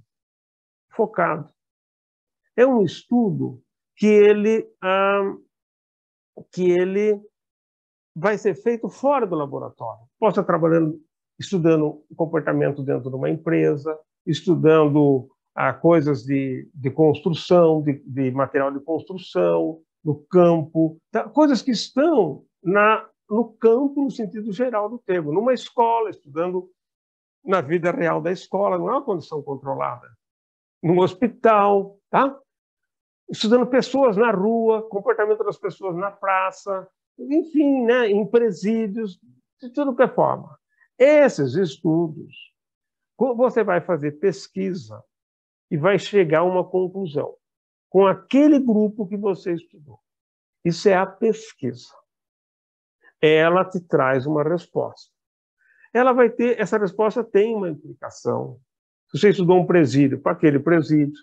focado. É um estudo que ele vai ser feito fora do laboratório. Posso estar estudando o comportamento dentro de uma empresa, estudando coisas de construção, de material de construção, no campo, coisas que estão no campo no sentido geral do termo, numa escola, estudando na vida real da escola, não é uma condição controlada. Num hospital, tá? Estudando pessoas na rua, comportamento das pessoas na praça, enfim, né, em presídios, de tudo que é forma. Esses estudos, você vai fazer pesquisa e vai chegar a uma conclusão com aquele grupo que você estudou. Isso é a pesquisa. Ela te traz uma resposta. Essa resposta tem uma implicação. Se você estudou um presídio, para aquele presídio.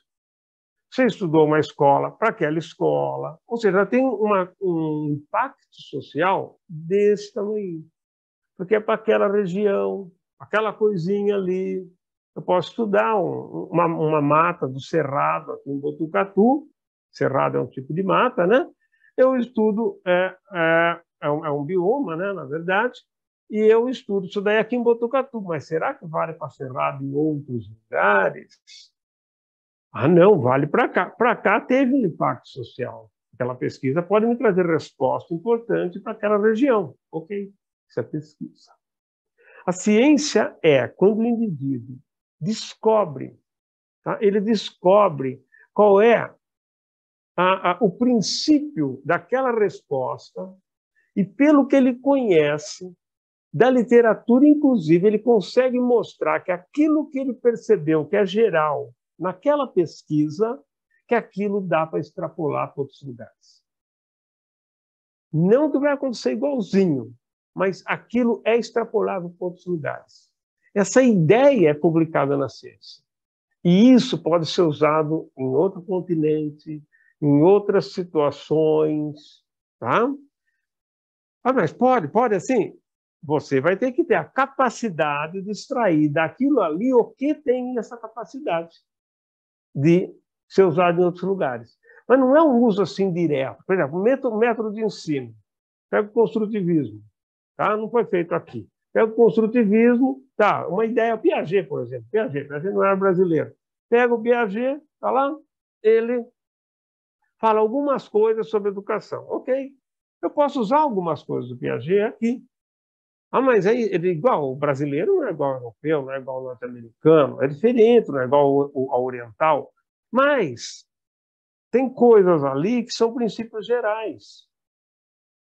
Se você estudou uma escola, para aquela escola. Ou seja, tem um impacto social desse tamanho. Porque é para aquela região, aquela coisinha ali. Eu posso estudar uma mata do Cerrado, aqui em Botucatu. Cerrado é um tipo de mata, né? Eu estudo, é um bioma, né, na verdade, e eu estudo isso daí aqui em Botucatu. Mas será que vale para Cerrado em outros lugares? Ah, não, vale para cá. Para cá teve um impacto social. Aquela pesquisa pode me trazer resposta importante para aquela região. Ok, isso é pesquisa. A ciência é quando o indivíduo descobre, tá? Ele descobre qual é o princípio daquela resposta e, pelo que ele conhece da literatura, inclusive, ele consegue mostrar que aquilo que ele percebeu, que é geral, naquela pesquisa, que aquilo dá para extrapolar para outros lugares. Não que vai acontecer igualzinho, mas aquilo é extrapolável para outros lugares. Essa ideia é publicada na ciência. E isso pode ser usado em outro continente, em outras situações, tá? Ah, mas pode assim? Você vai ter que ter a capacidade de extrair daquilo ali o que tem essa capacidade de ser usado em outros lugares. Mas não é um uso assim direto. Por exemplo, método de ensino. Pega o construtivismo. Tá? Não foi feito aqui. Pega o construtivismo, tá? Uma ideia, Piaget, por exemplo. Piaget não era brasileiro. Pega o Piaget, tá lá, ele fala algumas coisas sobre educação. Ok, eu posso usar algumas coisas do Piaget aqui. Ah, mas aí ele é igual, o brasileiro não é igual ao europeu, não é igual ao norte-americano, é diferente, não é igual ao oriental. Mas tem coisas ali que são princípios gerais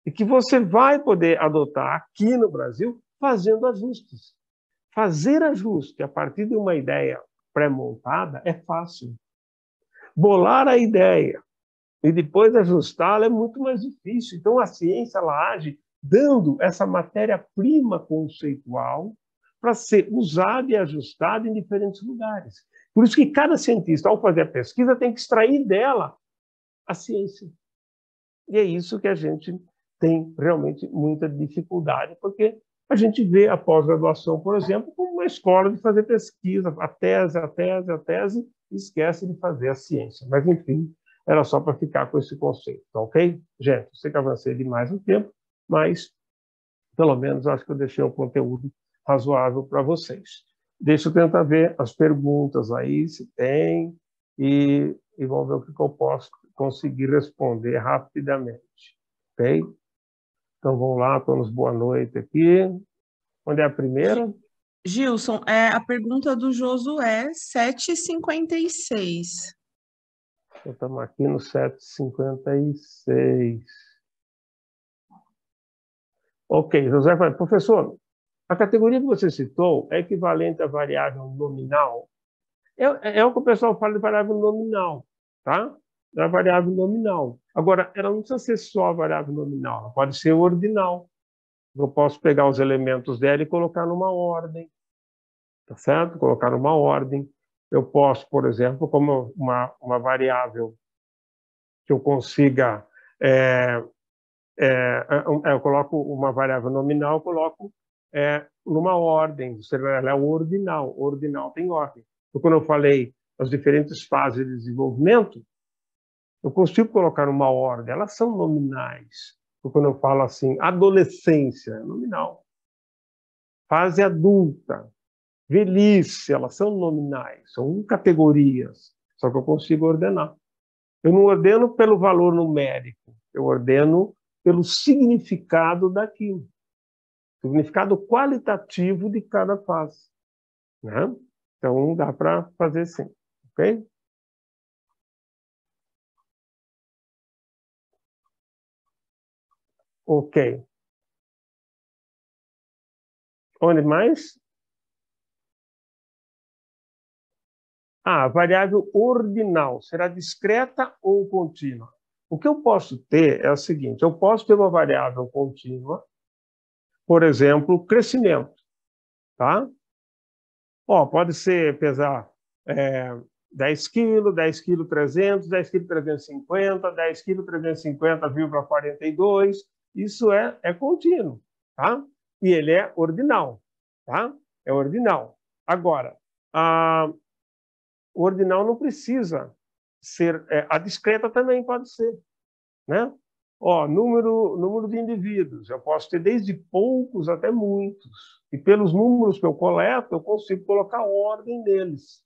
e que você vai poder adotar aqui no Brasil fazendo ajustes. Fazer ajuste a partir de uma ideia pré-montada é fácil. Bolar a ideia e depois ajustá-la é muito mais difícil. Então, a ciência ela age dando essa matéria-prima conceitual para ser usada e ajustada em diferentes lugares. Por isso que cada cientista, ao fazer a pesquisa, tem que extrair dela a ciência. E é isso que a gente tem realmente muita dificuldade, porque a gente vê a pós-graduação, por exemplo, como uma escola de fazer pesquisa, a tese, e esquece de fazer a ciência. Mas, enfim, era só para ficar com esse conceito, tá ok? Gente, eu sei que avancei demais no tempo, mas, pelo menos, acho que eu deixei um conteúdo razoável para vocês. Deixa eu tentar ver as perguntas aí, se tem, e vamos ver o que eu posso conseguir responder rapidamente, ok? Então, vamos lá, todos boa noite aqui. Onde é a primeira? Gilson, a pergunta do Josué 756. Então, estamos aqui no 756. Ok, José vai, professor, a categoria que você citou é equivalente à variável nominal? É o que o pessoal fala de variável nominal, tá? É a variável nominal. Agora, ela não precisa ser só a variável nominal, ela pode ser ordinal. Eu posso pegar os elementos dela e colocar numa ordem, tá certo? Colocar numa ordem. Eu posso, por exemplo, como uma variável que eu consiga... eu coloco uma variável nominal, eu coloco numa ordem, ela é ordinal. Ordinal tem ordem. Então, quando eu falei as diferentes fases de desenvolvimento, eu consigo colocar numa ordem, elas são nominais. Então, quando eu falo assim, adolescência, é nominal. Fase adulta, velhice, elas são nominais, são categorias, só que eu consigo ordenar. Eu não ordeno pelo valor numérico, eu ordeno pelo significado daquilo, significado qualitativo de cada fase, né? Então, dá para fazer sim, ok? Ok. Onde mais? A variável ordinal será discreta ou contínua? O que eu posso ter é o seguinte, eu posso ter uma variável contínua, por exemplo, crescimento, tá? Ó, pode ser pesar 10 quilos, 10 quilos 300, 10 quilos 350, 10 quilos 350,42. Isso é contínuo, tá? E ele é ordinal, tá? É ordinal. Agora, o ordinal não precisa ser... a discreta também pode ser, né? Ó, número de indivíduos, eu posso ter desde poucos até muitos. E pelos números que eu coleto, eu consigo colocar ordem neles.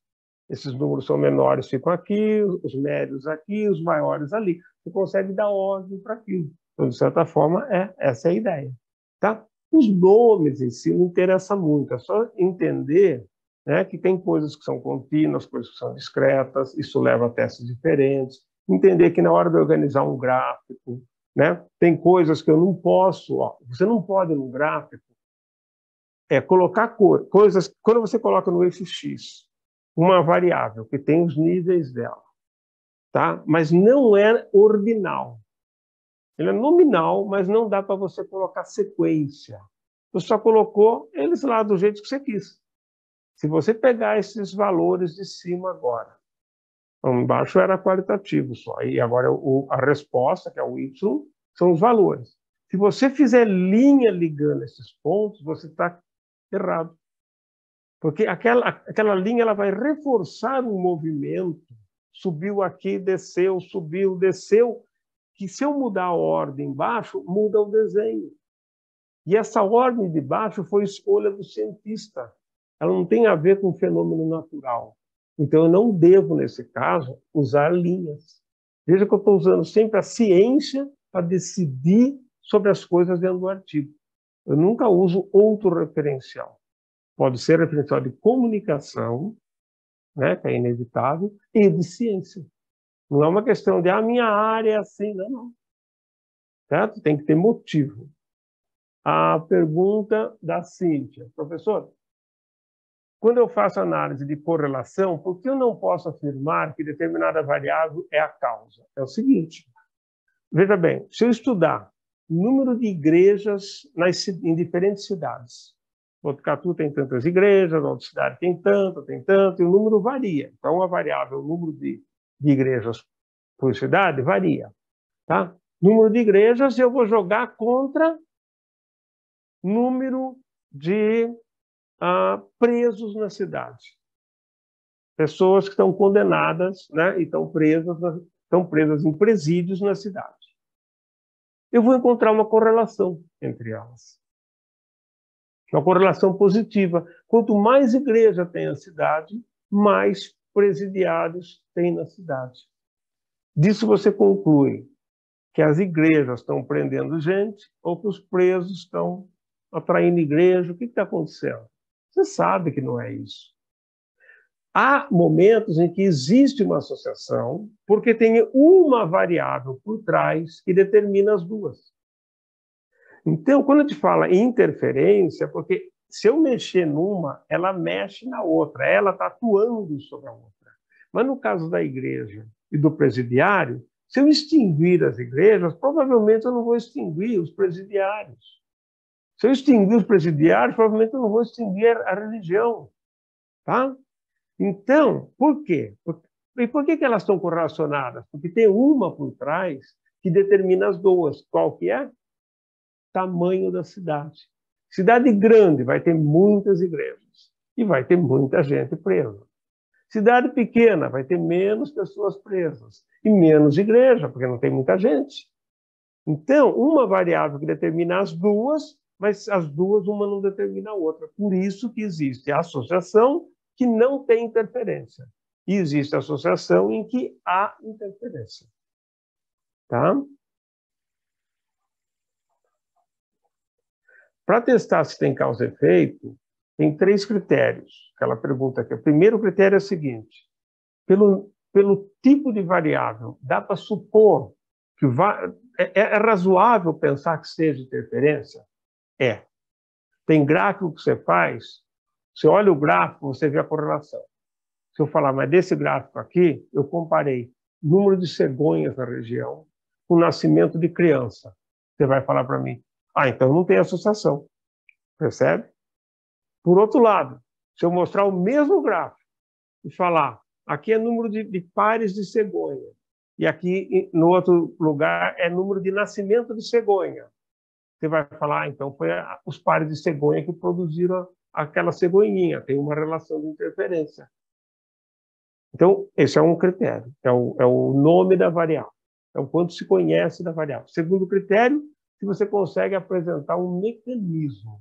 Esses números são menores, ficam aqui, os médios aqui, os maiores ali. Você consegue dar ordem para aquilo. Então, de certa forma, essa é a ideia. Tá? Os nomes em si não interessa muito, é só entender, né, que tem coisas que são contínuas, coisas que são discretas, isso leva a testes diferentes. Entender que na hora de organizar um gráfico, né, tem coisas que eu não posso, você não pode no gráfico colocar coisas, quando você coloca no eixo X, uma variável que tem os níveis dela, tá? Mas não é ordinal. Ele é nominal, mas não dá para você colocar sequência. Você só colocou eles lá do jeito que você quis. Se você pegar esses valores de cima agora, embaixo era qualitativo só, e agora a resposta, que é o Y, são os valores. Se você fizer linha ligando esses pontos, você está errado. Porque aquela linha ela vai reforçar um movimento. Subiu aqui, desceu, subiu, desceu. Que se eu mudar a ordem embaixo, muda o desenho. E essa ordem de baixo foi escolha do cientista. Ela não tem a ver com o fenômeno natural. Então, eu não devo, nesse caso, usar linhas. Veja que eu estou usando sempre a ciência para decidir sobre as coisas dentro do artigo. Eu nunca uso outro referencial. Pode ser referencial de comunicação, né, que é inevitável, e de ciência. Não é uma questão de, a minha área é assim, não. Certo? Tem que ter motivo. A pergunta da Cíntia. Professor, quando eu faço análise de correlação, por que eu não posso afirmar que determinada variável é a causa? É o seguinte, veja bem, se eu estudar número de igrejas em diferentes cidades, Botucatu tem tantas igrejas, outra cidade tem tanto, e o número varia. Então, a variável, o número de igrejas por cidade, varia. Tá? Número de igrejas eu vou jogar contra número de presos na cidade. Pessoas que estão condenadas, né, e estão presas em presídios na cidade. Eu vou encontrar uma correlação entre elas. Uma correlação positiva. Quanto mais igreja tem a cidade, mais presidiários tem na cidade. Disso você conclui que as igrejas estão prendendo gente ou que os presos estão atraindo igreja. O que está acontecendo? Você sabe que não é isso. Há momentos em que existe uma associação porque tem uma variável por trás que determina as duas. Então, quando a gente fala em interferência, porque se eu mexer numa, ela mexe na outra, ela está atuando sobre a outra. Mas no caso da igreja e do presidiário, se eu extinguir as igrejas, provavelmente eu não vou extinguir os presidiários. Se eu extinguir os presidiários, provavelmente eu não vou extinguir a religião. Tá? Então, por quê? E por que elas estão correlacionadas? Porque tem uma por trás que determina as duas. Qual que é? Tamanho da cidade. Cidade grande vai ter muitas igrejas e vai ter muita gente presa. Cidade pequena vai ter menos pessoas presas e menos igreja, porque não tem muita gente. Então, uma variável que determina as duas, mas as duas uma não determina a outra. Por isso que existe a associação que não tem interferência. E existe a associação em que há interferência. Tá? Para testar se tem causa e efeito, tem 3 critérios. Aquela pergunta aqui. O primeiro critério é o seguinte. Pelo tipo de variável, dá para supor que é razoável pensar que seja interferência? É. Tem gráfico que você faz, você olha o gráfico, você vê a correlação. Se eu falar, mas desse gráfico aqui, eu comparei número de cegonhas na região, com o nascimento de criança. Você vai falar para mim, então não tem associação. Percebe? Por outro lado, se eu mostrar o mesmo gráfico e falar, aqui é número de pares de cegonha, e aqui, no outro lugar, é número de nascimento de cegonha. Você vai falar, então foi os pares de cegonha que produziram aquela cegonhinha, tem uma relação de interferência. Então, esse é um critério, é o nome da variável, é o quanto se conhece da variável. Segundo critério, se você consegue apresentar um mecanismo,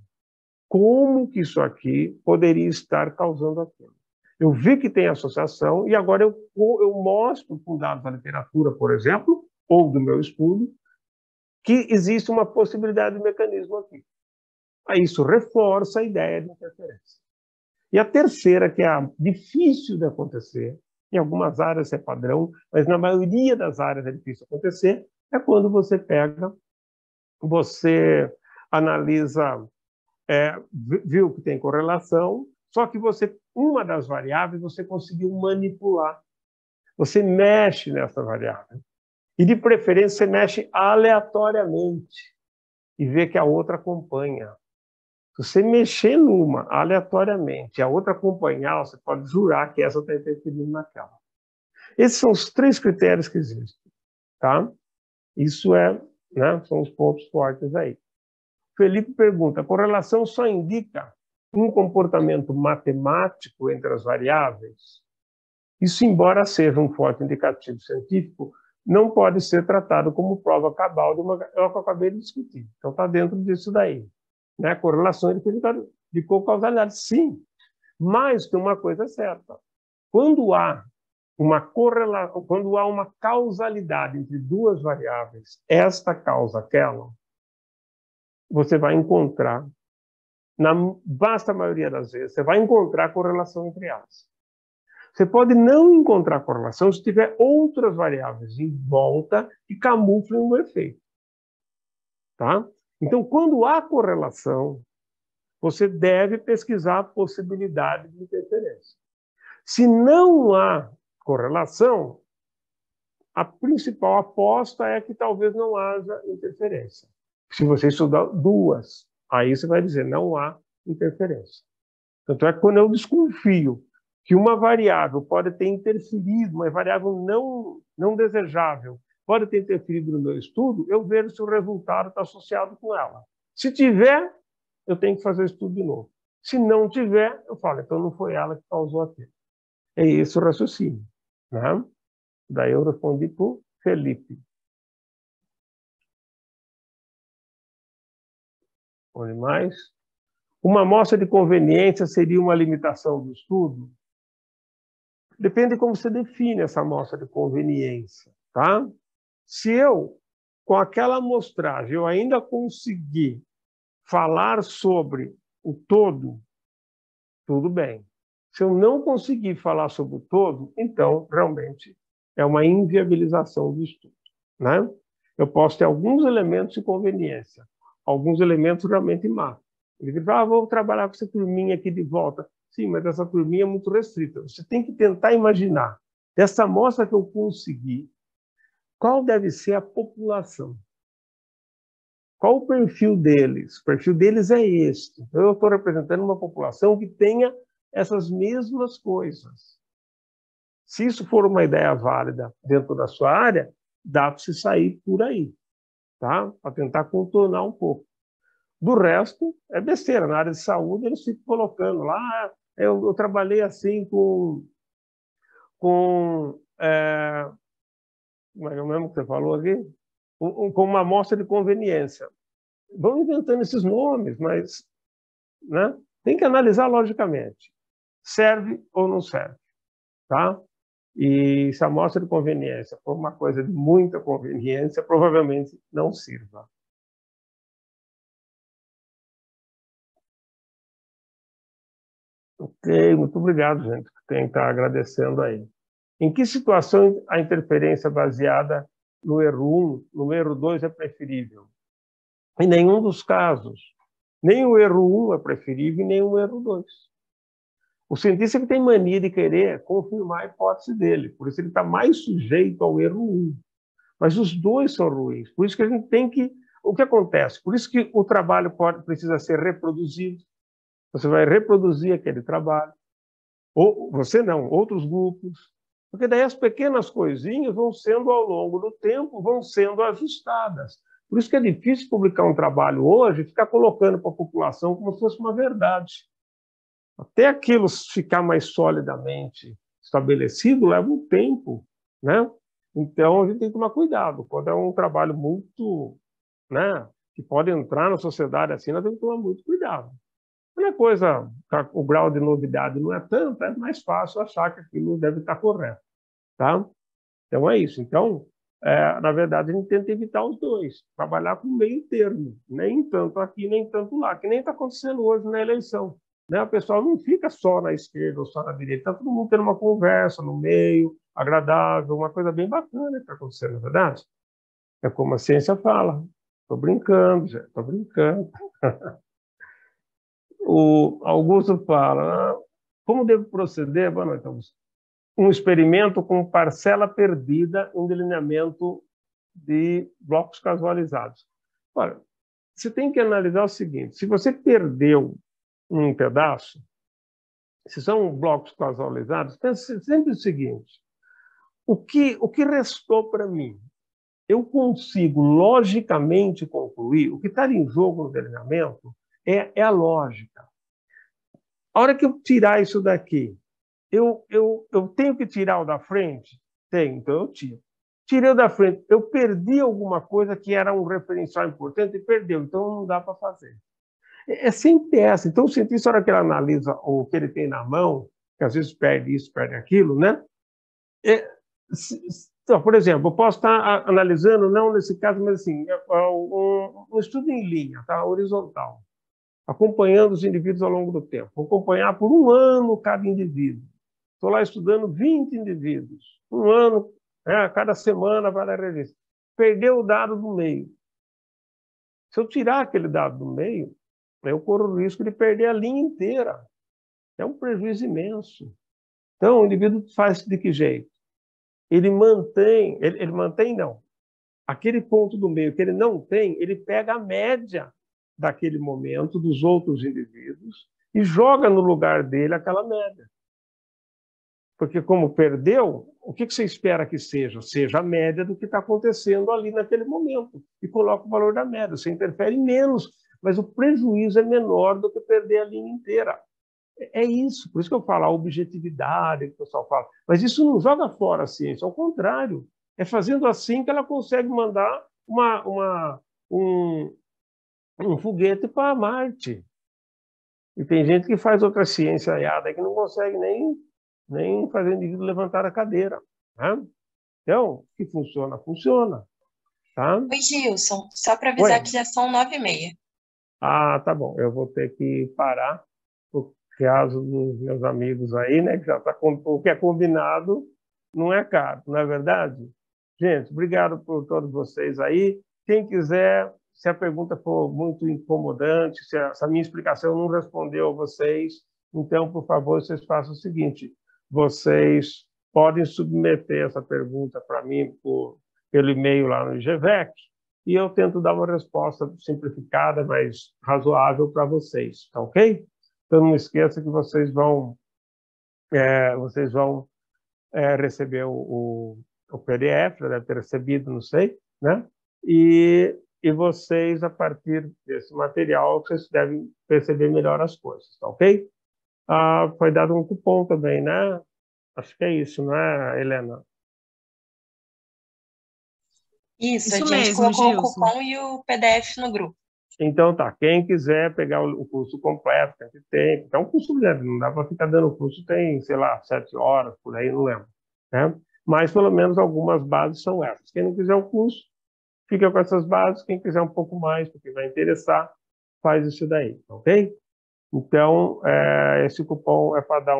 como que isso aqui poderia estar causando aquilo. Eu vi que tem associação e agora eu mostro com dados da literatura, por exemplo, ou do meu estudo, que existe uma possibilidade de mecanismo aqui. Aí isso reforça a ideia de interferência. E a terceira, que é a difícil de acontecer, em algumas áreas é padrão, mas na maioria das áreas é difícil acontecer, é quando você pega, você analisa, viu que tem correlação, só que uma das variáveis você conseguiu manipular. Você mexe nessa variável. E, de preferência, você mexe aleatoriamente e vê que a outra acompanha. Se você mexer numa aleatoriamente e a outra acompanhar, você pode jurar que essa está interferindo naquela. Esses são os 3 critérios que existem. Tá? Isso são os pontos fortes aí. Felipe pergunta, a correlação só indica um comportamento matemático entre as variáveis? Isso, embora seja um forte indicativo científico, não pode ser tratado como prova cabal é o que eu acabei de discutir. Então, está dentro disso daí. Né? Correlação de cocausalidade, sim. Mas tem uma coisa certa. Quando há uma causalidade entre 2 variáveis, esta causa aquela, você vai encontrar, na vasta maioria das vezes, você vai encontrar correlação entre elas. Você pode não encontrar correlação se tiver outras variáveis em volta que camuflem o efeito. Tá? Então, quando há correlação, você deve pesquisar a possibilidade de interferência. Se não há correlação, a principal aposta é que talvez não haja interferência. Se você estudar 2, aí você vai dizer não há interferência. Tanto é que quando eu desconfio que uma variável pode ter interferido, uma variável não desejável, pode ter interferido no meu estudo, eu vejo se o resultado está associado com ela. Se tiver, eu tenho que fazer o estudo de novo. Se não tiver, eu falo, então não foi ela que causou aquilo. É esse o raciocínio. Né? Daí eu respondi para o Felipe. Onde mais? Uma amostra de conveniência seria uma limitação do estudo? Depende de como você define essa amostra de conveniência. Tá? Se eu, com aquela amostragem, eu ainda conseguir falar sobre o todo, tudo bem. Se eu não conseguir falar sobre o todo, então, realmente, é uma inviabilização do estudo. Né? Eu posso ter alguns elementos de conveniência, alguns elementos realmente má. Ele diz, vou trabalhar com essa turminha aqui de volta. Sim, mas essa turminha é muito restrita. Você tem que tentar imaginar, dessa amostra que eu consegui, qual deve ser a população. Qual o perfil deles? O perfil deles é este. Eu estou representando uma população que tenha essas mesmas coisas. Se isso for uma ideia válida dentro da sua área, dá para se sair por aí, tá? Para tentar contornar um pouco. Do resto, é besteira. Na área de saúde, eles ficam colocando lá, eu trabalhei assim com como é o mesmo que você falou aqui? Com uma amostra de conveniência. Vão inventando esses nomes, mas né, tem que analisar logicamente. Serve ou não serve, tá? E se a amostra de conveniência for uma coisa de muita conveniência, provavelmente não sirva. Ok, muito obrigado, gente. Tem que estar agradecendo aí. Em que situação a interferência baseada no erro 1, no erro 2 é preferível? Em nenhum dos casos. Nem o erro 1 é preferível e nem o erro 2. O cientista que tem mania de querer confirmar a hipótese dele, por isso ele está mais sujeito ao erro 1. Mas os dois são ruins. Por isso que a gente tem que... O que acontece? Por isso que o trabalho precisa ser reproduzido. Você vai reproduzir aquele trabalho. Ou você não, outros grupos. Porque daí as pequenas coisinhas vão sendo, ao longo do tempo, vão sendo ajustadas. Por isso que é difícil publicar um trabalho hoje e ficar colocando para a população como se fosse uma verdade. Até aquilo ficar mais solidamente estabelecido leva um tempo, né? Então, a gente tem que tomar cuidado. Quando é um trabalho muito, né, que pode entrar na sociedade assim, nós temos que tomar muito cuidado. Quando a coisa, o grau de novidade não é tanto, é mais fácil achar que aquilo deve estar correto, tá? Então, é isso. Então, na verdade, a gente tenta evitar os dois, trabalhar com meio termo, nem tanto aqui, nem tanto lá, que nem está acontecendo hoje na eleição. Né? O pessoal não fica só na esquerda ou só na direita, está todo mundo tendo uma conversa no meio, agradável, uma coisa bem bacana que está acontecendo, na verdade? É como a ciência fala. Estou brincando, gente, estou brincando. O Augusto fala, como devo proceder? Boa noite, Augusto. Um experimento com parcela perdida em delineamento de blocos casualizados. Olha, você tem que analisar o seguinte, se você perdeu um pedaço, se são blocos casualizados, pense sempre o seguinte, o que restou para mim? Eu consigo logicamente concluir, o que está em jogo no delineamento é a lógica. A hora que eu tirar isso daqui, eu tenho que tirar o da frente? Tenho, então eu tiro. Tirei o da frente, eu perdi alguma coisa que era um referencial importante e perdeu, então não dá para fazer. É sempre essa. Então, o cientista, na hora que ele analisa o que ele tem na mão, que às vezes perde isso, perde aquilo, né? Então, por exemplo, eu posso estar analisando, não nesse caso, mas assim, um estudo em linha, tá? Horizontal, acompanhando os indivíduos ao longo do tempo. Vou acompanhar por um ano cada indivíduo. Estou lá estudando 20 indivíduos. Um ano, cada semana vai na revista. Perdeu o dado do meio. Se eu tirar aquele dado do meio, eu corro o risco de perder a linha inteira. É um prejuízo imenso. Então, o indivíduo faz de que jeito? Ele mantém não. Aquele ponto do meio que ele não tem, ele pega a média daquele momento dos outros indivíduos e joga no lugar dele aquela média. Porque como perdeu, o que você espera que seja? Seja a média do que está acontecendo ali naquele momento. E coloca o valor da média. Você interfere menos, mas o prejuízo é menor do que perder a linha inteira. É isso. Por isso que eu falo a objetividade, que o pessoal fala. Mas isso não joga fora a ciência. Ao contrário. É fazendo assim que ela consegue mandar um foguete para Marte. E tem gente que faz outra ciência aiada que não consegue nem fazer o indivíduo levantar a cadeira. Tá? Então, que funciona, funciona. Tá? Oi, Gilson, só para Oi. avisar que já são 9h30. Ah, tá bom. Eu vou ter que parar, por causa dos meus amigos aí, né? Que já tá o que é combinado não é caro, não é verdade? Gente, obrigado por todos vocês aí. Quem quiser, se a pergunta for muito incomodante, se a minha explicação não respondeu a vocês, então, por favor, vocês façam o seguinte, vocês podem submeter essa pergunta para mim pelo e-mail lá no IGVEC, e eu tento dar uma resposta simplificada, mas razoável para vocês, tá ok? Então, não esqueça que vocês vão receber o PDF, deve ter recebido, não sei, né? E vocês, a partir desse material, vocês devem perceber melhor as coisas, tá ok? Foi dado um cupom também, né? Acho que é isso, não é, Helena? Isso, a Isso gente mesmo, colocou o Gilson. cupom e o PDF no grupo. Então tá, quem quiser pegar o curso completo, que a gente tem, é um curso grande, não dá para ficar dando o curso, tem, sei lá, 7 horas, por aí, não lembro, né? Mas pelo menos algumas bases são essas. Quem não quiser o curso, fica com essas bases, quem quiser um pouco mais, porque vai interessar, faz isso daí, ok? Então, esse cupom é para dar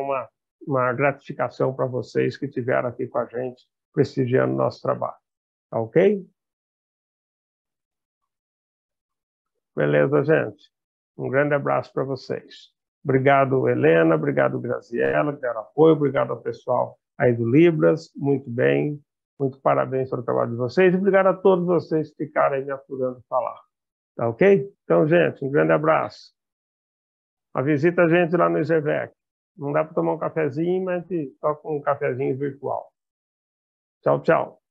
uma gratificação para vocês que estiveram aqui com a gente, prestigiando o nosso trabalho, tá ok? Beleza, gente? Um grande abraço para vocês. Obrigado, Helena, obrigado, Graziela, que deram apoio, obrigado ao pessoal aí do Libras, muito bem. Muito parabéns pelo trabalho de vocês e obrigado a todos vocês que ficaram aí me aturando falar. Tá ok? Então, gente, um grande abraço. Visita a gente lá no IGVEC. Não dá para tomar um cafezinho, mas só com um cafezinho virtual. Tchau, tchau.